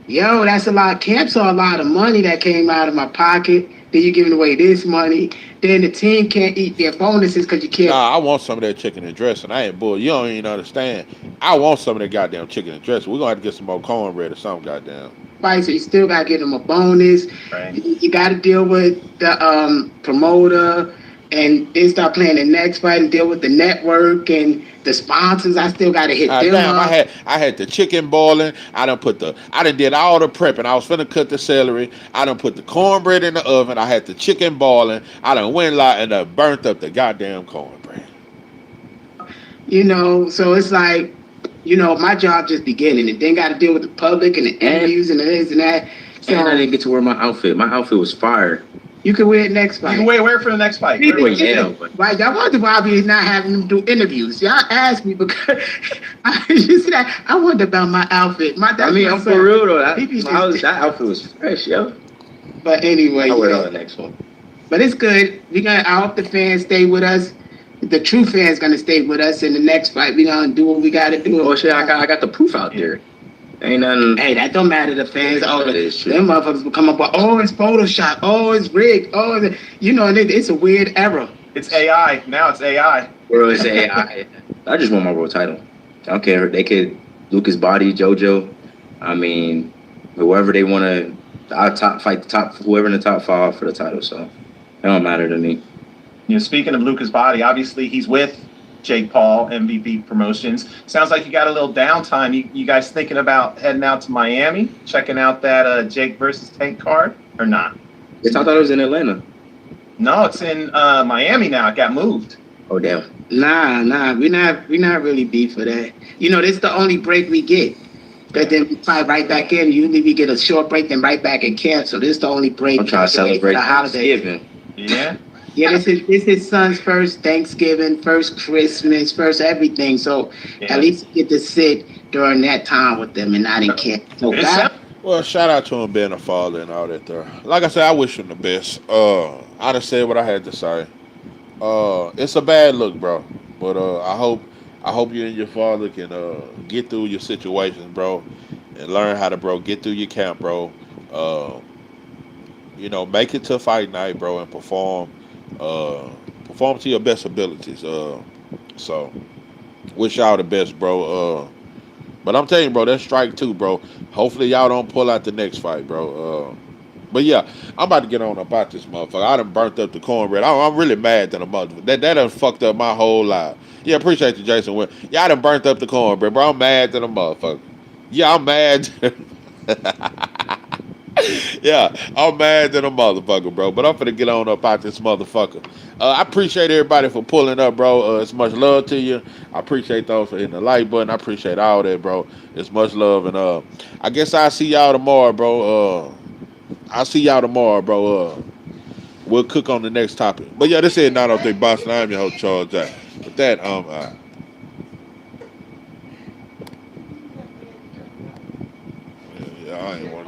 Yo, that's a lot. Camp saw a lot of money that came out of my pocket. Then you giving away this money. Then the team can't eat their bonuses because you can't. Nah, I want some of that chicken and dressing. I ain't bull. You don't even understand. I want some of that goddamn chicken and dressing. We're gonna have to get some more cornbread or something, goddamn. Fight, so you still gotta give them a bonus. Right. You gotta deal with the promoter, and then start playing the next fight and deal with the network and the sponsors. I still gotta hit them Damn, up. I had the chicken boiling. I done did all the prepping. I was finna cut the celery. I done put the cornbread in the oven. I had the chicken boiling. I done went live and done burnt up the goddamn cornbread. You know, so it's like, you know, my job just beginning, and then got to deal with the public and the interviews and this and that. So And I didn't get to wear my outfit. My outfit was fire. you can wear it next You fight. can wear for the next fight. Well, yeah, but Right, I wonder why we not having them do interviews. Y'all asked me because you see that I wonder about my outfit. I mean, I'm for real though. He be That outfit was fresh, yo. But anyway, I wear it yeah. on the next one. But it's good. I hope the fans stay with us. The true fans gonna stay with us in the next fight. We gonna do what we gotta do. Oh shit, I got the proof out there. Ain't nothing. Hey, that don't matter to fans. Oh, That is true. them motherfuckers will come up with, oh, it's Photoshop. Oh, it's rigged. Oh, you know, and it's a weird era. It's AI. Now it's AI. Bro, it's AI. I just want my world title. I don't care. They could Lucas Body, JoJo. I mean, whoever they want to, I'll fight the top, whoever in the top 5 for the title. So it don't matter to me. You know, speaking of Lucas Body, obviously he's with Jake Paul, MVP Promotions. Sounds like you got a little downtime. You guys thinking about heading out to Miami, checking out that Jake versus Tank card, or not? Yes, I thought it was in Atlanta. No, it's in Miami now. It got moved. Oh damn. Nah, we're not really beef for that. You know, this is the only break we get. But then we fly right back in. Usually we get a short break, then right back in camp. So this is the only break. I'm trying to celebrate the holiday. Thanksgiving. Yeah. Yeah, this is his son's first Thanksgiving, first Christmas, first everything. So Yeah. at least get to sit during that time with them and not in camp. So It God, Well, shout out to him being a father and all that there. Like I said, I wish him the best. I done said what I had to say. It's a bad look, bro. But I hope you and your father can get through your situations, bro, and learn how to, bro, get through your camp, bro. You know, make it to fight night, bro, and perform to your best abilities. So wish y'all the best, bro. But I'm telling you, bro, that's strike two, bro. Hopefully y'all don't pull out the next fight, bro. But yeah, I'm about to get on about this motherfucker. I done burnt up the cornbread. I'm really mad at the motherfucker. That done fucked up my whole life. Yeah, appreciate you, Jason. Y'all done burnt up the cornbread, bro. I'm mad at the motherfucker. Yeah, I'm mad. Yeah, I'm mad at the motherfucker, bro. But I'm finna get on up out this motherfucker. I appreciate everybody for pulling up, bro. It's much love to you. I appreciate those for hitting the like button. I appreciate all that, bro. It's much love. And I guess I'll see y'all tomorrow, bro. We'll cook on the next topic. But yeah, this is 903 Boston. I'm your host, Charles Jack. With that, yeah, I ain't want